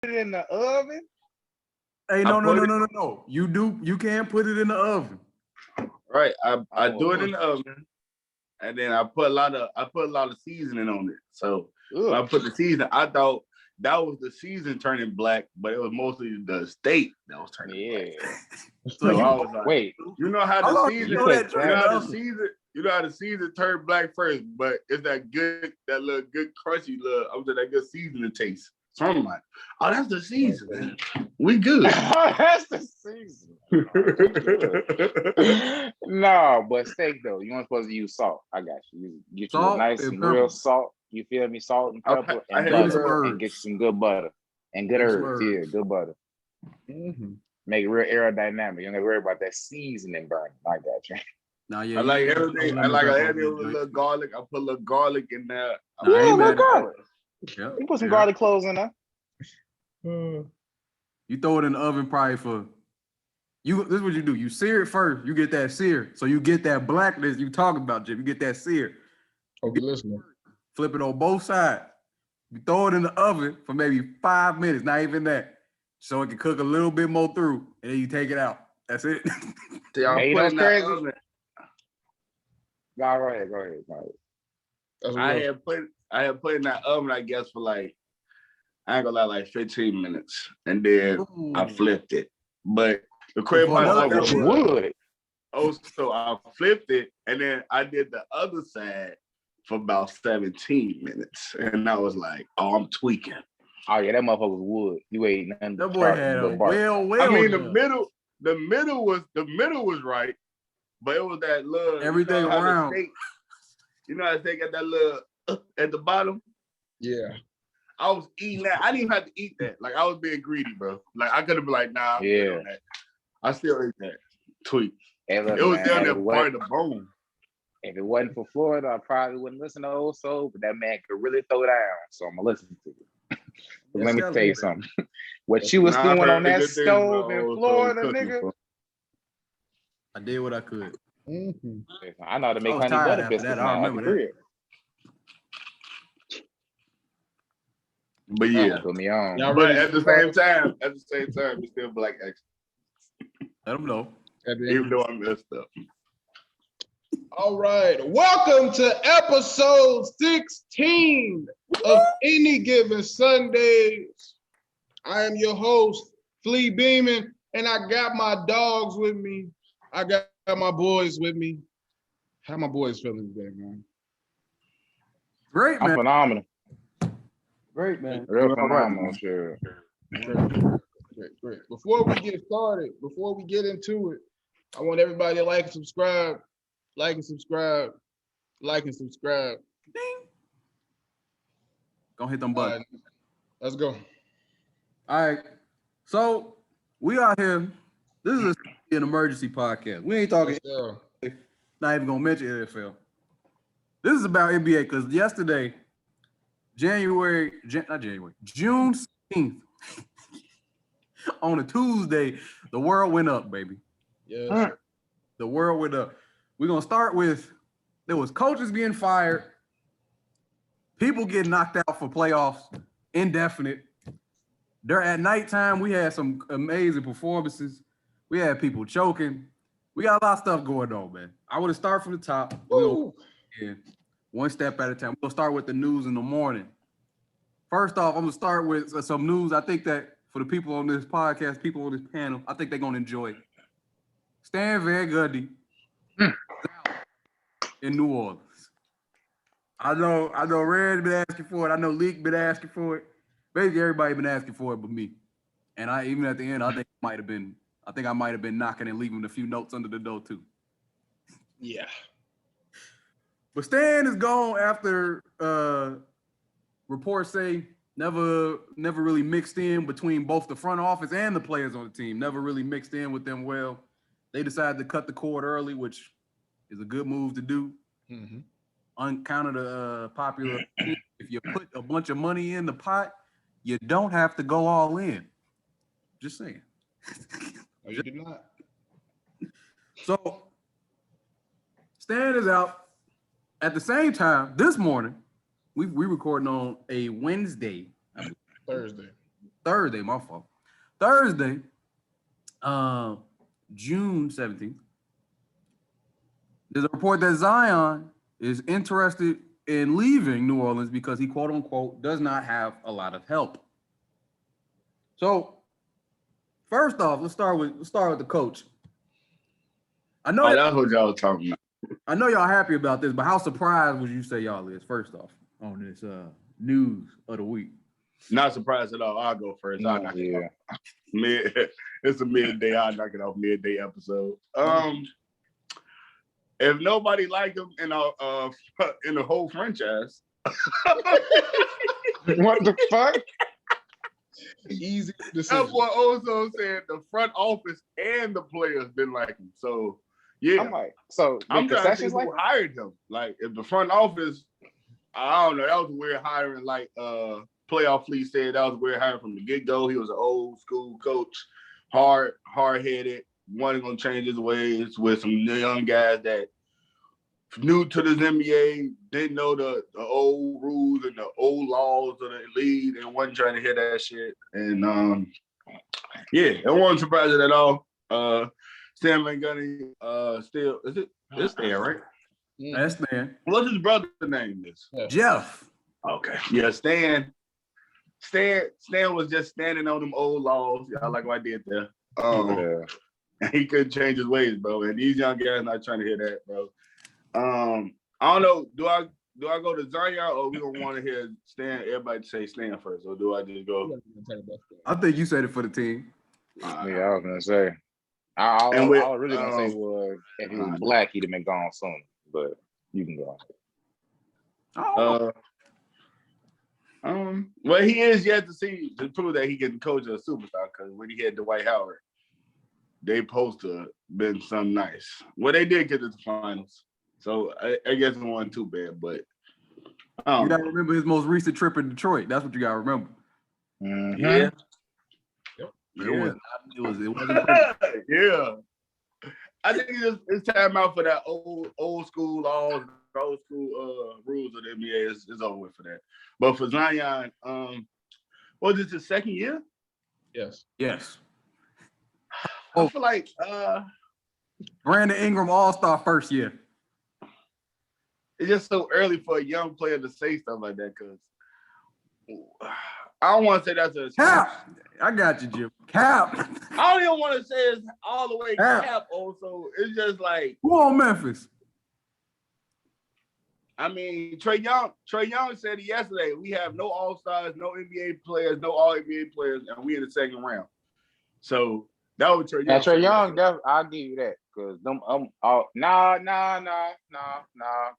it in the oven? Hey, no. You can't put it in the oven. Right. I do it in the oven, and then I put a lot of seasoning on it. So when I put the seasoning, I thought that was the season turning black, but it was mostly the steak that was turning black. So I was like, wait, you know how the season, you know how the season turn black first, but it's that little good crunchy that good seasoning taste. So I'm like, oh, that's the season. We good. That's the season. No, but steak though, you weren't supposed to use salt. I got you. You get you a nice and real salt. You feel me? Salt and pepper and butter, and get you some good butter and good herbs. Yeah, good butter. Mm-hmm. Make it real aerodynamic. You don't have to worry about that seasoning burn. I got you. Nah, yeah, I like everything. I like everything with a little garlic. I put a little garlic in there. Yeah, a little garlic. Yeah. You put some garlic cloves in there. You throw it in the oven probably for you. This is what you do. You sear it first. You get that sear. So you get that blackness you talking about, Jim. You get that sear. Okay, listen. Flip it on both sides. You throw it in the oven for maybe 5 minutes, not even that. So it can cook a little bit more through, and then you take it out. That's it. Hey, that's crazy. Go ahead. I had put in that oven, I guess, for like, I ain't gonna lie, like 15 minutes. And then I flipped it. But the crazy part was wood. Oh, so I flipped it, and then I did the other side for about 17 minutes. And I was like, oh, I'm tweaking. Oh yeah, that motherfucker was wood. You ain't nothing. That boy had a well. I mean, the middle was right, but it was that little everything around. You know how they got that little at the bottom? Yeah. I was eating that. I didn't even have to eat that. Like, I was being greedy, bro. Like, I could have been like, nah, I'm good on that. I still ate that. Tweet. It was down there part of the bone. If it wasn't for Florida, I probably wouldn't listen to Old Soul, but that man could really throw down. So I'm gonna listen to it. Let me tell you something. What you was doing on that stove in Florida, nigga. I did what I could. Mm-hmm. I know how to make honey butter biscuits. I remember that. But yeah, put me on. But at the same time, it's still black accent. Let them know. Even though I messed up. All right. Welcome to episode 16 of Any Given Sundays. I am your host, Flea Beeman, and I got my dogs with me. I got my boys with me. How my boys feeling today, man? Great, man. I'm phenomenal. Great, man. Real phenomenal, sure. Great. Before we get started, before we get into it, I want everybody to like and subscribe. Ding. Go hit them buttons. Right, let's go. All right. So we out here. This is an emergency podcast. We ain't talking. Not even gonna mention NFL. This is about NBA because yesterday, June 16th, on a Tuesday, the world went up, baby. Yes. The world went up. We're gonna start with there was coaches getting fired, people getting knocked out for playoffs, indefinite. There at nighttime, we had some amazing performances. We had people choking. We got a lot of stuff going on, man. I want to start from the top. One step at a time. We'll start with the news in the morning. First off, I'm gonna start with some news. I think that for the people on this podcast, people on this panel, I think they're gonna enjoy it. Stan Van Gundy in New Orleans. I know Red's been asking for it. I know Leak been asking for it. Basically, everybody been asking for it but me. And I even at the end, I think I might have been knocking and leaving a few notes under the door too. Yeah. But Stan is gone after reports say never really mixed in between both the front office and the players on the team. Never really mixed in with them well. They decided to cut the cord early, which is a good move to do. Mm-hmm. Uncounted popular. If you put a bunch of money in the pot, you don't have to go all in. Just saying. No, you did not. So Stan is out. At the same time, this morning, we recording on a Wednesday. Thursday. Thursday, my fault. Thursday, June 17th. There's a report that Zion is interested in leaving New Orleans because he, quote unquote, does not have a lot of help. So, first off, let's start with the coach. I know that's what y'all talking about. I know y'all happy about this, but how surprised would you say y'all is, first off, on this news of the week? Not surprised at all. I'll go first. I'll knock it off. It's a midday. I'll knock it off midday episode. If nobody liked him in the whole franchise, what the fuck? Easy decision. That's what also said the front office and the players didn't like him. So yeah, I'm like, so I'm trying to see like who hired him. Like if the front office, I don't know, that was a weird hiring. Like Playoff Fleet said, that was a weird hiring from the get-go. He was an old school coach, hard-headed, wasn't gonna change his ways with some young guys that new to this NBA, didn't know the old rules and the old laws of the league and wasn't trying to hear that shit. And yeah, it wasn't surprising at all. Stan Van Gundy, still, it's Stan, right? That's Stan. What's his brother's name is? Jeff. Okay. Yeah, Stan was just standing on them old laws. Y'all like what I did there. And he couldn't change his ways, bro. And these young guys not trying to hear that, bro. I don't know. Do I go to Zion or we gonna want to hear Stan? Everybody say Stan first, or do I just go? I think you said it for the team. Yeah, I was gonna say. I was really gonna say was if he was black, he'd have been gone soon. But you can go. Well, he is yet to prove that he can coach a superstar. Because when he had Dwight Howard, they supposed to been something nice. Well, they did get to the finals, so I guess it wasn't too bad. But you gotta remember his most recent trip in Detroit. That's what you gotta remember. Mm-hmm. Yeah. It wasn't. Yeah. I think it's time out for that old school laws, old school rules of the NBA. It's over with for that. But for Zion, was this his second year? Yes. I feel like Brandon Ingram All-Star first year. It's just so early for a young player to say stuff like that because I don't want to say that's a Cap. I got you, Jim. Cap. I don't even want to say it's all the way cap also. It's just like who on Memphis? I mean, Trae Young said it yesterday. We have no All-Stars, no NBA players, no All-NBA players, and we in the second round. So that was Trae Young. Yeah, Trae Young, I'll give you that. Because them nah,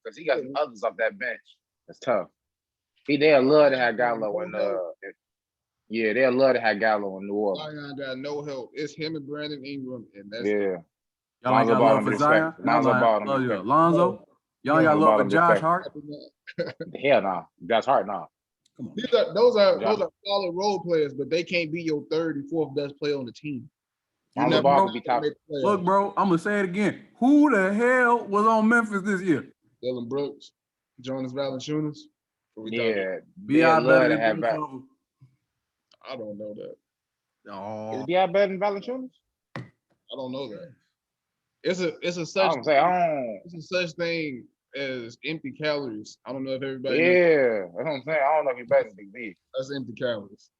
because he got some others off that bench. That's tough. They'll love to have Gallo in they'll love to have Gallo in New Orleans. Zion got no help. It's him and Brandon Ingram, and that's y'all ain't got love for Zion. Lonzo. Y'all ain't got love for Josh Hart. Hell no, Josh Hart no. Come on. Those are solid role players, but they can't be your third and fourth best player on the team. Look, bro, I'm gonna say it again. Who the hell was on Memphis this year? Dylan Brooks, Jonas Valanciunas. Yeah, B.I. better than back. I don't know that. Is B.I. better than Valanciunas? I don't know that. It's a such thing as empty calories. I don't know if everybody. Yeah, that's what I'm saying. I don't know if he's better than Big B. That's empty calories.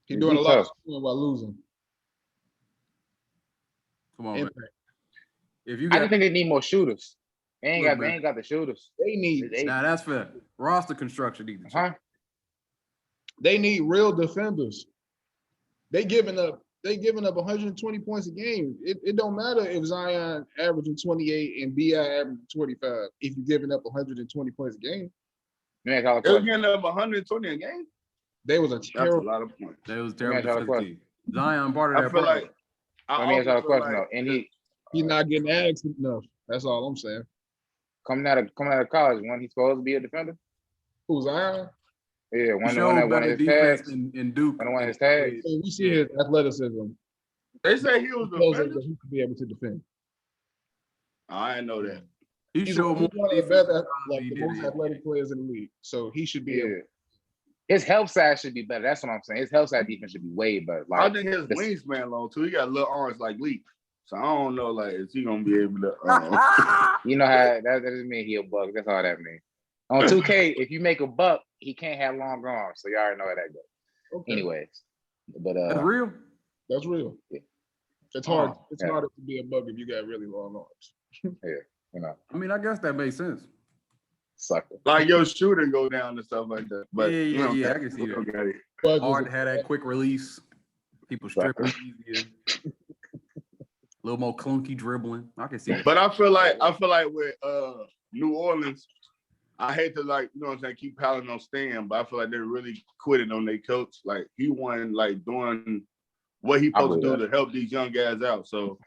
He's doing a lot of scoring while losing. Come on, man. I just think they need more shooters. They ain't got the shooters. They need. Nah, that's fair. Roster construction needs to change. They need real defenders. They giving up 120 points a game. It don't matter if Zion averaging 28 and B.I. averaging 25 if you're giving up 120 points a game. They're giving up 120 a game? They was a terrible. That's a lot of points. They was terrible team. Zion part of that. I feel like he's not getting asked enough. That's all I'm saying. Coming out of college, when he's supposed to be a defender? Who's Zion? Yeah, one of his tags. In Duke. One of his tags. So we see his athleticism. They say he was the that he could be able to defend. I didn't know that. He showed one of the most athletic players in the league. So he should be able. His help side should be better. That's what I'm saying. His help side defense should be way better. Like, I think his wingspan long too. He got little arms like Leak. So I don't know, like, is he gonna be able to? You know how that doesn't mean he a buck. That's all that means. On 2K, if you make a buck, he can't have long arms. So you already know how that goes. Okay. Anyways, but that's real. That's real. Yeah. It's hard. It's harder to be a buck if you got really long arms. Yeah, you know. I mean, I guess that makes sense. Sucker. Like your shooter go down and stuff like that. But yeah, I can see that. Okay. Hard to have that quick release. People stripping easier. A little more clunky dribbling. I can see that. But I feel like with New Orleans, I hate to, like, you know what I'm saying, keep piling on Stan, but I feel like they really quitted on their coach. Like, he wasn't, like, doing what he supposed to do to help these young guys out. So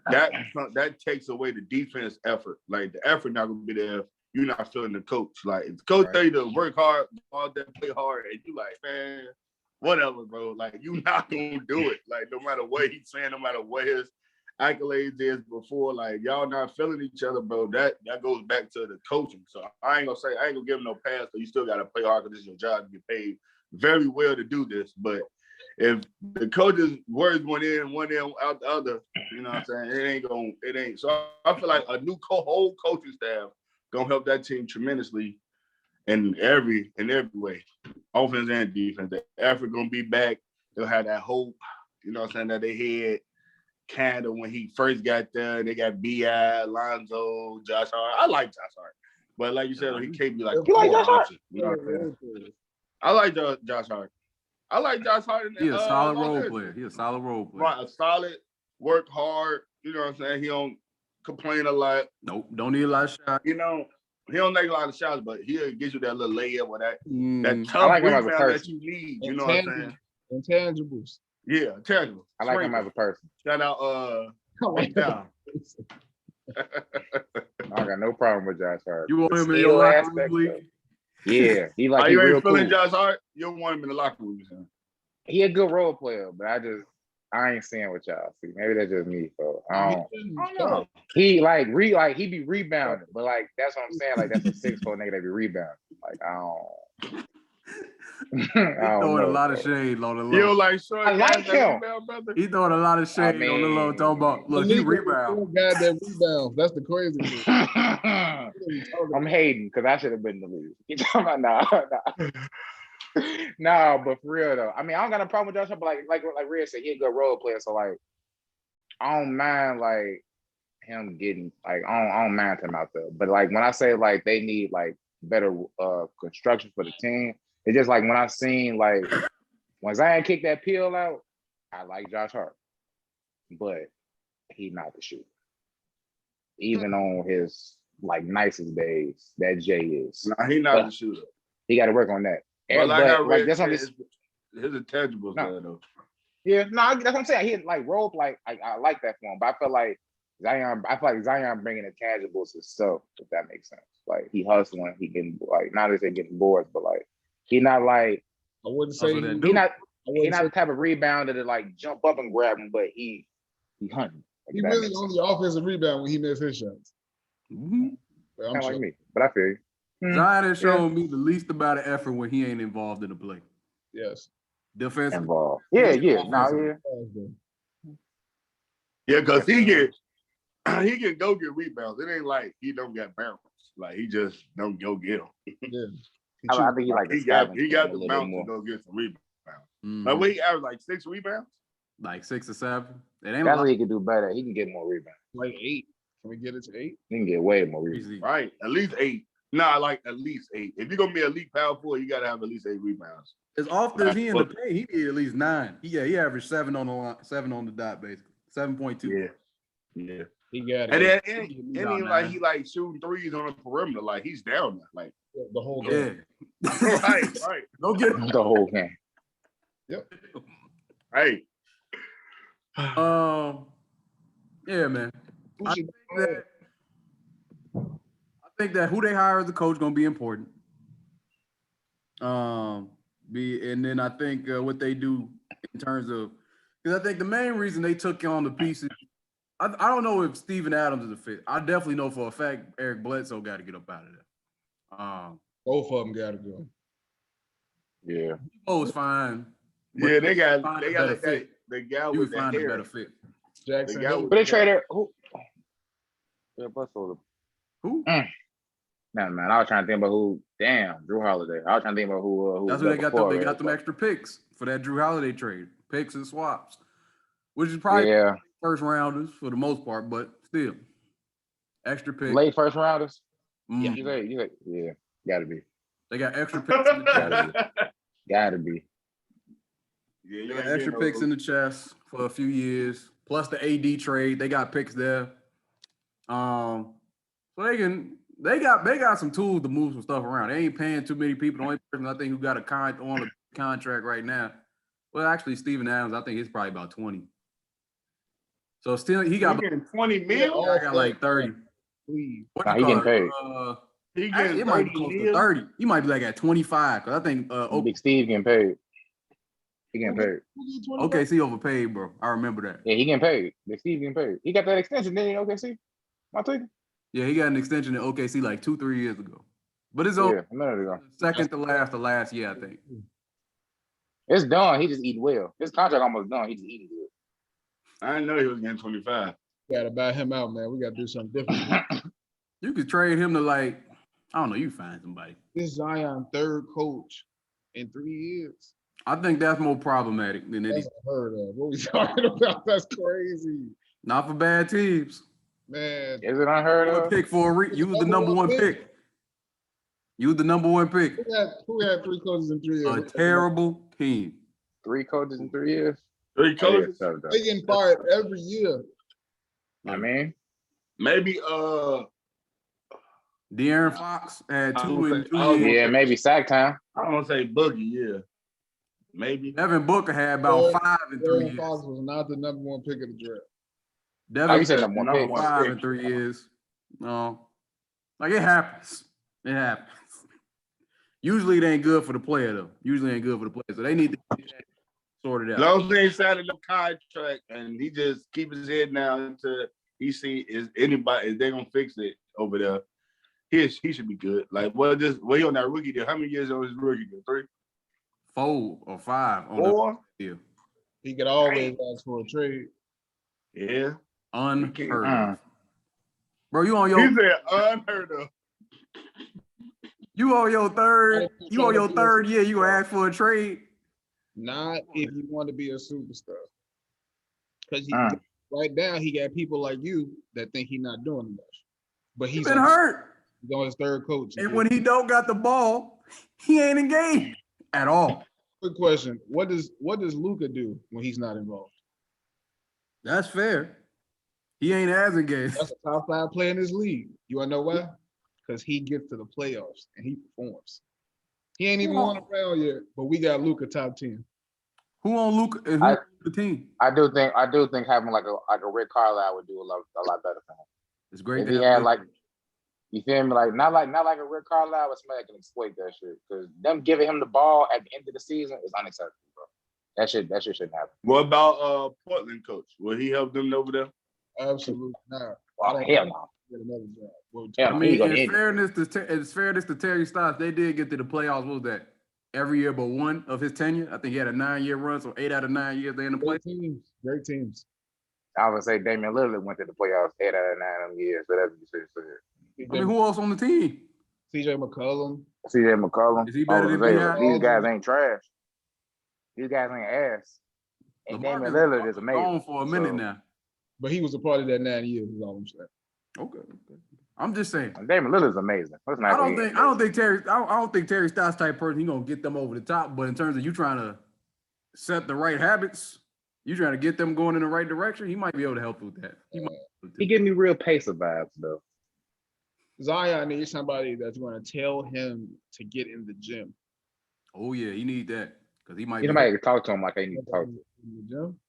that takes away the defense effort. Like, the effort not gonna be there if you're not feeling the coach. Like, if the coach tell you to work hard, all day, play hard, and you like, man, whatever, bro. Like, you not gonna do it. Like, no matter what he's saying, no matter what his accolades is before, like, y'all not feeling each other, bro. That goes back to the coaching. So I ain't gonna give him no pass, but you still gotta play hard because it's your job to get paid very well to do this. But if the coach's words went in, one in, out the other, you know what I'm saying? It ain't. So I feel like a new whole coaching staff gonna help that team tremendously in every way, offense and defense. The effort gonna be back. They'll have that hope, you know what I'm saying, that they had kind of when he first got there. They got B.I., Lonzo, Josh Hart. I like Josh Hart, but like you said, he can't be like. You like Josh Hart? You know what I'm saying? I like Josh Hart. I like Josh Hart. He's a solid role player. He's a solid role player. Right, a solid, work hard. You know what I'm saying? He don't complain a lot. Nope, don't need a lot of shots. You know, he don't take a lot of shots, but he'll get you that little layup or that tough rebound that you need. You know what I'm saying? Intangibles. Yeah, intangibles. I like him as a person. Shout out, down. I got no problem with Josh Hart. You want him in your locker room league? Yeah, he like. You ain't feeling Josh Hart? You don't want him in the locker room, son. He a good role player, but I ain't seeing what y'all see. Maybe that's just me, so I don't know. He he be rebounding, but like that's what I'm saying. Like that's a 6'4" nigga that be rebounding. Like I don't. He's throwing a lot of shade on the low. You don't like short I like him. He's throwing a lot of shade on the low. Talking about, look, he rebound. Goddamn rebounds. That's the crazy thing. I'm hating because I should have been in the league. You talking about nah, but for real though. I mean, I don't got a problem with Josh, but like Red said, he a good role player. So like, I don't mind like him getting like I don't mind him out there. But like when I say like they need like better construction for the team. It's just like when I seen like when Zion kicked that peel out, I like Josh Hart, but he's not the shooter. Even on his like nicest days, that Jay is. Nah, he's not the shooter. He got to work on that. Well, like that's on his intangibles there though. Yeah, no, that's what I'm saying. He like rope like I like that for him, but I feel like Zion bringing intangibles himself, if that makes sense. Like he hustling, he getting like not as they getting boards, but like he not like I wouldn't say he not the type of rebounder to like jump up and grab him, but he hunting. Like, he really on the offensive rebound when he missed his shots. Mm-hmm. Kind of like me, but I feel you. Zion has shown me the least amount of effort when he ain't involved in the play. Yes. Defensive. Involved. Yeah. Yeah, because he can go get rebounds. It ain't like he don't get bounce. Like he just don't go get them. Yeah. I think he got the bounce to go get some rebounds. Mm-hmm. Like what he averaged like 6 rebounds? Like 6 or 7. It ain't that's what he can do better. He can get more rebounds. Like 8. Can we get it to 8? He can get way more rebounds. Right. At least 8. Nah, like at least 8. If you're gonna be elite power forward, you gotta have at least 8 rebounds. As often as he in the paint, he need at least 9. He averaged 7 on the line, 7 on the dot, basically 7.2. Yeah. He got it. And then like he like shooting threes on the perimeter, like he's down there, like the whole game. Yeah. right. Don't get the whole game. Yep. Right. Yeah, man. I think that who they hire as a coach gonna be important. And then I think what they do in terms of, because I think the main reason they took on the pieces, I don't know if Steven Adams is a fit. I definitely know for a fact Eric Bledsoe got to get up out of there. Both of them got to go. Yeah. Debo's fine. Yeah, they got the guy You with would the find a hair. better fit. Jackson. But they traded who? Yeah, Who? Nah, man. I was trying to think about who. Damn, Drew Holiday. I was trying to think about who. That's what they got. They got them extra picks for that Drew Holiday trade, picks and swaps, which is probably first rounders for the most part, but still, extra picks. Late first rounders. Yeah, yeah, gotta be. They got extra picks in the chest. Gotta be. Yeah, they got extra picks in the chest for a few years, plus the AD trade. They got picks there. So they got some tools to move some stuff around. They ain't paying too many people. The only person I think who got on a contract right now, well, actually Steven Adams, I think he's probably about 20. So still he got 20 mil. I got like 30. He getting paid. It might be close to 30. He might be like at 25 because I think Big Steve getting paid. He getting paid. OKC overpaid, bro. I remember that. Yeah, he getting paid. Big Steve getting paid. He got that extension, didn't he? OKC. I think. Yeah, he got an extension in OKC like 2-3 years ago. But it's a minute ago. Second to last year, I think. It's done. He just eating well. His contract almost done. He just eating good. I didn't know he was getting 25. Gotta buy him out, man. We gotta do something different. You could trade him to I don't know, you find somebody. This Zion third coach in 3 years. I think that's more problematic than That's unheard of. What we talking about? That's crazy. Not for bad teams. Man. Is it unheard of? Pick for you was the number one pick. You was the number one pick. Who had 3 coaches in 3 years? A terrible team. 3 coaches in 3 years? 3 coaches? They getting fired every year. I mean, maybe De'Aaron Fox had 2 in 2 years. Yeah, maybe sack time. I don't want to say Boogie, yeah. Maybe. Devin Booker had about 5 in 3 years. Fox was not the number 1 pick of the draft. Devin said number 1 pick. 5 in 3 years. No. It happens. It happens. Usually it ain't good for the player, though. Usually ain't good for the player. So they need to get that sorted out. As long as they signed a contract and he just keep his head down until he see is they're gonna fix it over there. He should be good. Like he on that rookie deal. How many years on his rookie deal? 3? 4 or 5 on 4? the deal. He could always ask for a trade. Yeah. Unheard of. Bro, you on your He said unheard of. You on your third year, you gonna ask for a trade? Not if you want to be a superstar. Because right now he got people like you that think he's not doing much. But he's been hurt. He's on his third coach. And when he don't got the ball, he ain't engaged at all. Quick question. What does Luka do when he's not involved? That's fair. He ain't as engaged. That's a top 5 player in this league. You wanna know why? Because he gets to the playoffs and he performs. He ain't even won a round yet, but we got Luka top 10. Who on Luka? Who on the team? I do think having like a Rick Carlisle would do a lot better for him. It's great. If he had you feel me? Not like a Rick Carlisle, but somebody that can exploit that shit. Because them giving him the ball at the end of the season is unacceptable, bro. That shit shouldn't happen. What about Portland coach? Will he help them over there? Absolutely not. Well, hell no. Get another job. I mean, in fairness to Terry Stotts, they did get to the playoffs. What was that? Every year but one of his tenure. I think he had a 9-year run, so 8 out of 9 years they in the playoffs. Great teams. I would say Damian Lillard went to the playoffs 8 out of 9 of them years. So that's what you said. I mean, who else on the team? CJ McCollum. Is he better than B.I.? These guys ain't trash. These guys ain't ass. And Damian Lillard is amazing. On for a minute now. But he was a part of that 9 years, is all I'm saying. Okay. I'm just saying. Damian Lillard's amazing. I don't think Terry Stotts type person, he gonna get them over the top. But in terms of you trying to set the right habits, you trying to get them going in the right direction, he might be able to help with that. He give me real Pacer vibes though. Zion needs somebody that's going to tell him to get in the gym. Oh yeah, he need that because he might. Somebody can talk to him like they need to talk to him. In the gym.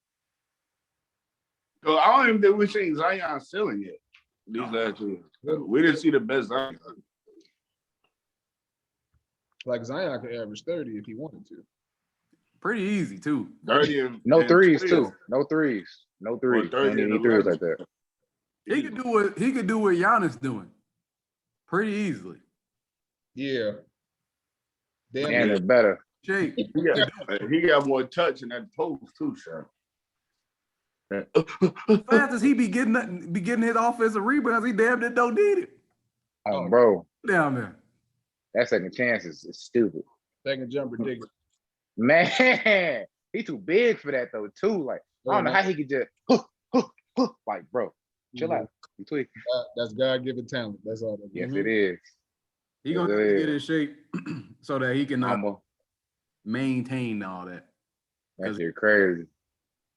So I don't even think we've seen Zion ceiling yet. These last years. We didn't see the best Zion. Like Zion could average 30 if he wanted to. Pretty easy too. 30 and no threes 20. too. No threes. No threes. 30 any threes like that. He could do what Giannis doing. Pretty easily. Yeah. And it's better. shape. He got more touch in that post too, sir. Fast as he be getting his offensive rebounds, he damn near don't need it. Bro. Down there. That second chance is stupid. Second jumper digger. Man, he too big for that though, too. Like, I don't know how he could just like, bro, chill out. You tweak. That's God-given talent. That's all that is. Yes, it is. He gonna have to get in shape so that he can maintain all that. That's crazy.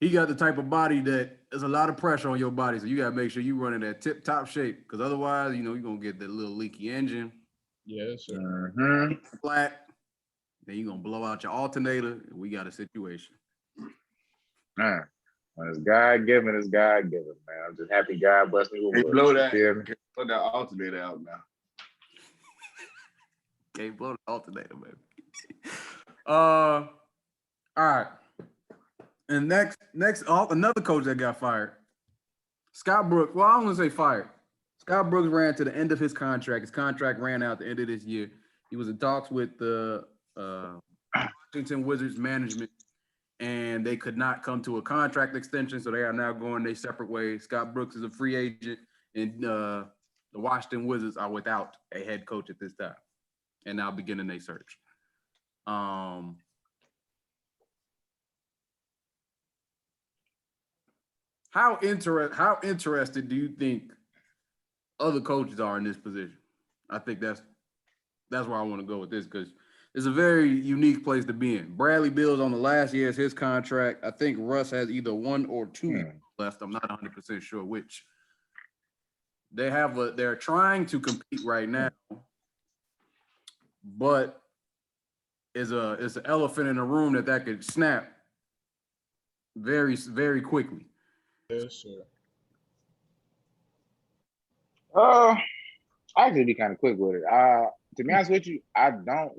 He got the type of body that there's a lot of pressure on your body, so you gotta make sure you run in that tip-top shape, because otherwise, you're gonna get that little leaky engine. Yes, sir. Mm-hmm. Flat. Then you're gonna blow out your alternator, and we got a situation. Man, when it's God-given, it's God-given, man. I'm just happy God blessed me with blow that alternator out now. Can't blow the alternator, baby. All right. And next, another coach that got fired, Scott Brooks. Well, I don't want to say fired. Scott Brooks ran to the end of his contract. His contract ran out at the end of this year. He was in talks with the Washington Wizards management, and they could not come to a contract extension, so they are now going their separate ways. Scott Brooks is a free agent, and the Washington Wizards are without a head coach at this time, and now beginning their search. How interested do you think other coaches are in this position? I think that's where I want to go with this, because it's a very unique place to be in. Bradley Beal's on the last year of his contract. I think Russ has either 1 or 2 left. I'm not 100% sure which. They're trying to compete right now, but it's an elephant in the room that could snap very, very quickly. Yes, sir. I could be kind of quick with it. To be honest with you, I'm not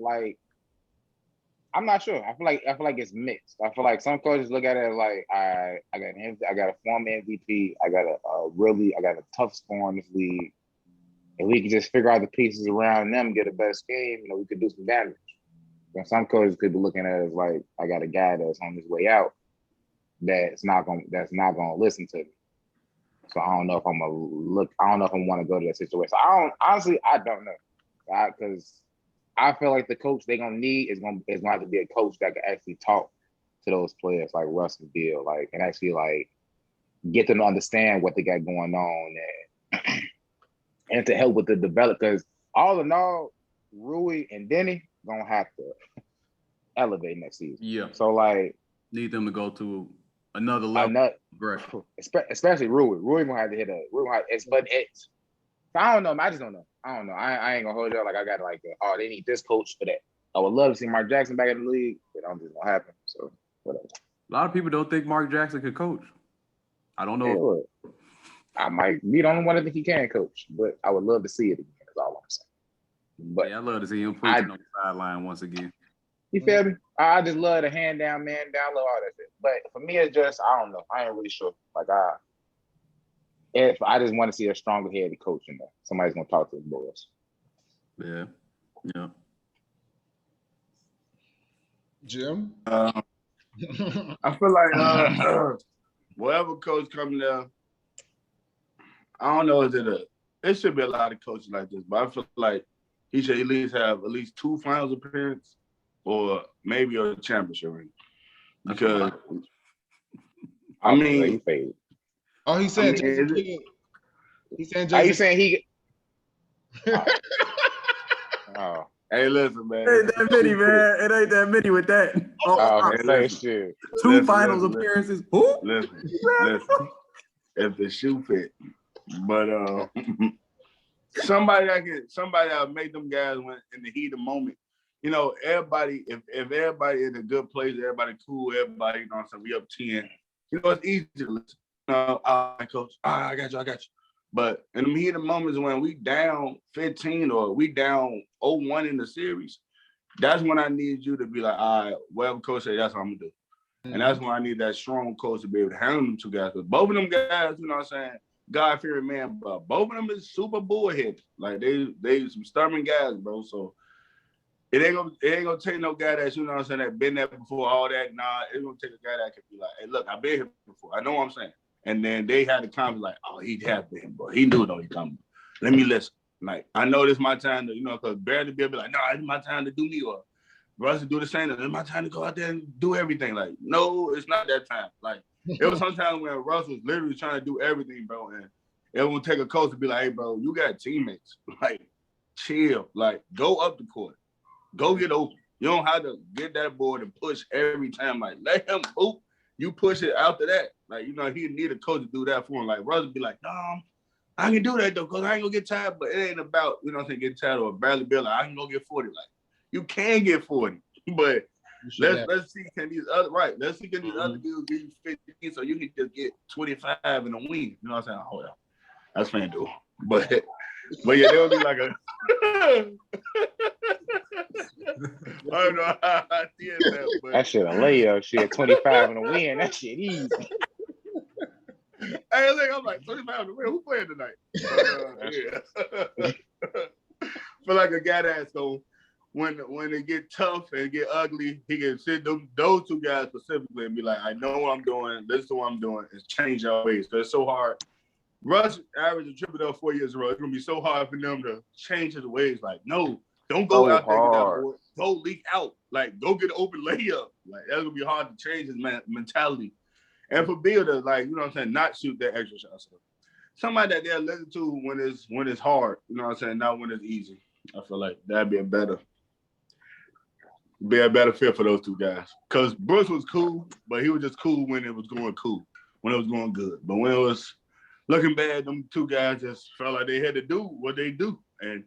sure. I feel like it's mixed. I feel like some coaches look at it like I got a former MVP. I got a tough score in this league. And we can just figure out the pieces around them, get a best game, we could do some damage. And some coaches could be looking at it as like, I got a guy that's on his way out that's not gonna listen to me. So I don't know if I'm want to go to that situation. I don't know. Because I feel like the coach they're gonna need is gonna have to be a coach that can actually talk to those players like Russ and Beal, and actually get them to understand what they got going on and to help with the development. Because all in all, Rui and Denny gonna have to elevate next season. Yeah. So need them to go to another level. Especially Rui. Rui gonna have to hit I don't know. I just don't know. I don't know. I ain't gonna hold you up. I got they need this coach for that. I would love to see Mark Jackson back in the league, but I don't think it's gonna happen. So whatever. A lot of people don't think Mark Jackson could coach. I don't know. I might be the only one that think he can coach, but I would love to see it again. That's all I'm saying. But I'd love to see him preaching on the sideline once again. You feel me? I just love the hand down, man down low, all that shit. But for me, it's just I don't know. I ain't really sure. If I just want to see a stronger headed coach in there, somebody's gonna talk to the boys. Yeah. Jim, I feel like whatever coach coming there, I don't know. It should be a lot of coaches like this, but I feel like he should at least have 2 finals appearances or maybe a championship ring. Because he's saying he's saying Are you saying he? Oh. Hey, listen, man. It ain't that many, man. It ain't that many with that. Shit. 2 finals appearances. Who? Listen. If the shoe fit. But somebody that'll make them guys when in the heat of the moment. Everybody, if everybody in a good place, everybody cool, everybody, we up 10. It's easy to listen. All right, coach. I got you. But in the heat of the moments when we down 15 or we down 0-1 in the series, that's when I need you to be like, all right, whatever coach said, that's what I'm gonna do. And that's when I need that strong coach to be able to handle them 2 guys. Because both of them guys, God-fearing man, but both of them is super bullheaded. They some stubborn guys, bro. So it ain't gonna take no guy that's, you know what I'm saying, that been there before, all that. Nah, it's gonna take a guy that can be like, hey, look, I've been here before. I know what I'm saying. And then they had the comment like, oh, he has been, bro. He knew though he coming. Let me listen. Like, I know this is my time to, you know, because Barry be like, no, it's my time to do me, or Russ to do the same. It's my time to go out there and do everything. Like, no, it's not that time. Like, it was sometimes when Russ was literally trying to do everything, bro, and it would take a coach to be like, hey, bro, you got teammates. Like, chill. Like, go up the court. Go get open. You don't have to get that board and push every time. Like, let him hoop. You push it after that. Like, you know, he need a coach to do that for him. Like, Russ would be like, no, I can do that, though, because I ain't going to get tired. But it ain't about, you know what I'm saying, getting tired or barely be like, I can go get 40. Like, you can get 40. But let's see, can these other, right, let's see, can these other dudes give you 50 so you can just get 25 in a win. You know what I'm saying? Oh, yeah. That's FanDuel. But yeah, they'll be like a... I don't know how I did that, but... That shit a layup. Shit, 25 in a win. That shit easy. Hey, I'm like, 25 in a win. Who playing tonight? Yeah. Feel like a guy that's so when it get tough and get ugly, he can sit those two guys specifically and be like, I know what I'm doing. This is what I'm doing. It's change our ways. So it's so hard. Russ averaged a triple-double 4 years in a row. It's gonna be so hard for them to change his ways. Like, no, don't go out there and get that board. Go leak out. Like, go get an open layup. Like, that's gonna be hard to change his mentality. And for Bill to, like, you know what I'm saying, not shoot that extra shot. So somebody that they'll listen to when it's hard, you know what I'm saying, not when it's easy. I feel like that'd be a better fit for those two guys. Because Brooks was cool, but he was just cool when it was going cool, when it was going good. But when it was looking bad, them two guys just felt like they had to do what they do. And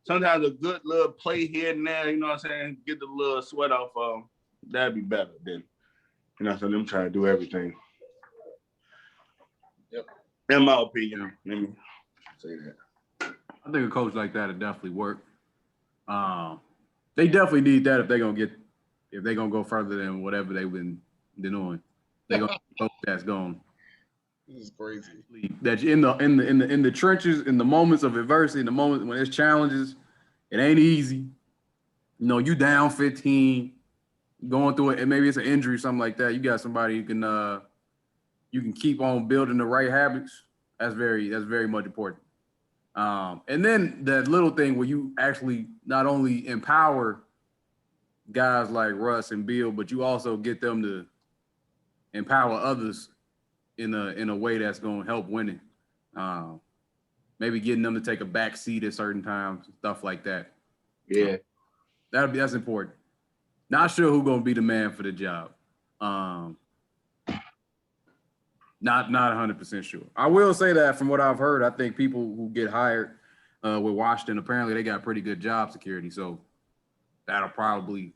sometimes a good little play here and there, you know what I'm saying, get the little sweat off of that'd be better than, you know what I'm saying, them trying to do everything. Yep. In my opinion, let me say that. I think a coach like that would definitely work. They definitely need that if they're gonna go further than whatever they've been doing. They're gonna coach that's going. This is crazy. That in the trenches, in the moments of adversity, in the moments when there's challenges, it ain't easy. You know, you down 15, going through it, and maybe it's an injury or something like that. You got somebody you can keep on building the right habits. That's very much important. And then that little thing where you actually not only empower guys like Russ and Bill, but you also get them to empower others in a way that's going to help winning. Maybe getting them to take a back seat at certain times, stuff like that. Yeah, that's important. Not sure who's going to be the man for the job. Not 100% sure. I will say that from what I've heard, I think people who get hired with Washington, apparently they got pretty good job security. So that'll probably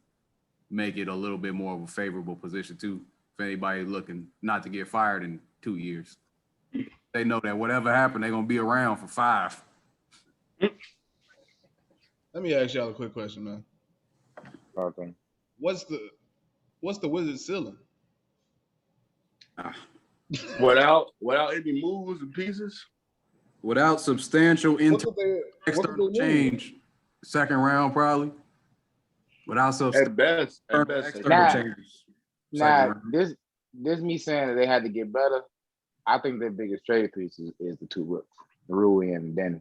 make it a little bit more of a favorable position too, for anybody looking not to get fired in 2 years. They know that whatever happened, they're going to be around for 5. Let me ask y'all a quick question, man. Okay. What's the Wizards ceiling? Without any moves and pieces? Without substantial external change, second round probably. Without at best external changes. This me saying that they had to get better. I think their biggest trade piece is the two rooks, Rui and Denny.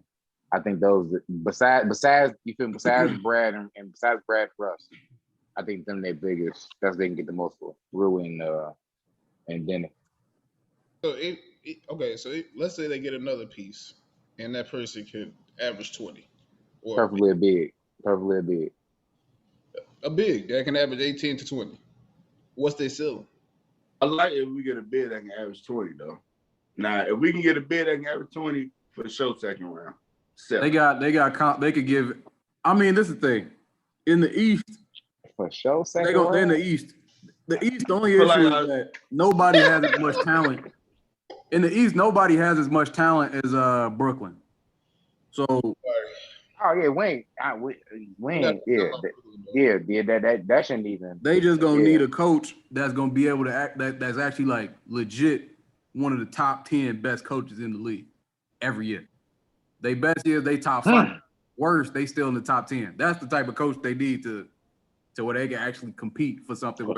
I think those besides Brad and besides Brad Russ, I think them their biggest. That's they can get the most for Rui and Denny. So let's say they get another piece, and that person could average 20, or preferably a big. A big that can average 18 to 20. What's their ceiling? I like if we get a bid that can average 20 though. Now, if we can get a bid that can average 20 for sure, second round. 7. They could give. I mean, this is the thing. In the East, for sure, second round. They're in the East. The East, the only issue is that nobody has as much talent. In the East, nobody has as much talent as Brooklyn. So, Wayne, that shouldn't even. They just gonna need a coach that's gonna be able to act. That's actually like legit one of the top 10 best coaches in the league every year. They best year, they top 5. worse, they still in the top 10. That's the type of coach they need to where they can actually compete for something. Where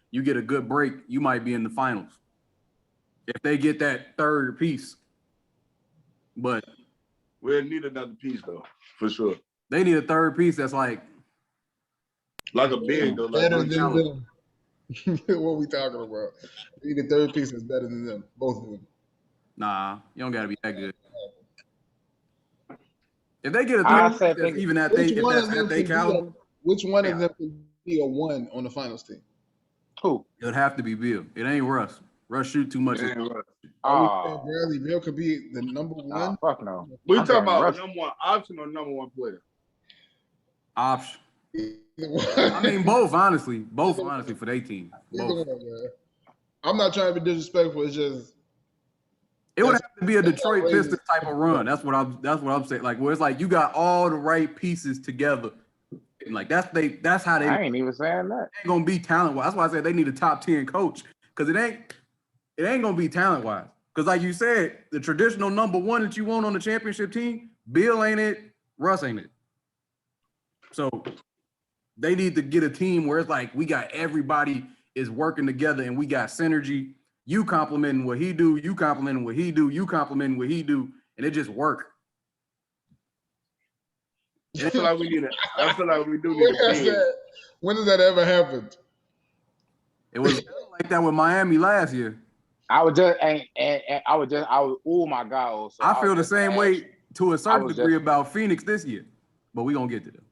you get a good break, you might be in the finals. If they get that third piece. But we'll need another piece though, for sure. They need a third piece that's like a big though. Better than them. What we talking about? We need a third piece that's better than them, both of them. Nah, you don't gotta be that good. If they get a third piece that's even at they caliber. Which one of them can be a 1 on the finals team? Who? It would have to be Bill. It ain't Russ. Russ shoot too much. Bradley Bill could be the number 1. Fuck no. We talking about number 1 option or number 1 player? Option. I mean, both honestly for their team. Both. I'm not trying to be disrespectful. It's just it would have to be a Detroit Pistons type of run. That's what I'm saying. Like where it's like you got all the right pieces together. And like that's how they. I ain't even saying that. Ain't gonna be talent wise. That's why I said they need a top 10 coach because it ain't gonna be talent wise. Because like you said, the traditional number 1 that you want on the championship team, Bill ain't it, Russ ain't it. So they need to get a team where it's like we got everybody is working together and we got synergy. You complimenting what he do, you complimenting what he do, you complimenting what he do, and it just work. I feel like we do that. When does that ever happen? It was like that with Miami last year. I was oh my God. So I feel the same way to a certain degree about Phoenix this year, but we gonna get to them.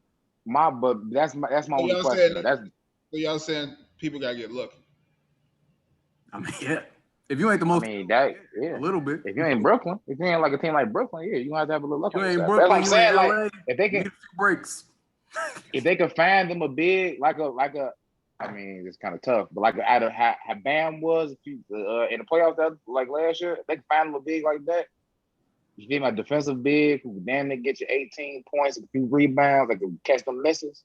But that's my only question. So y'all saying people gotta get lucky. I mean, yeah. If you ain't the most, a little bit. If you ain't Brooklyn, if you ain't like a team like Brooklyn, you gonna have a little luck. You on ain't that. Brooklyn. That's what I'm saying. Like if they can get a few breaks, if they can find them a big like a. I mean, it's kind of tough, but like out of how Bam was in the playoffs like last year, if they can find them a big like that. You feel my defensive big who damn near get you 18 points, a few rebounds, like catch them misses.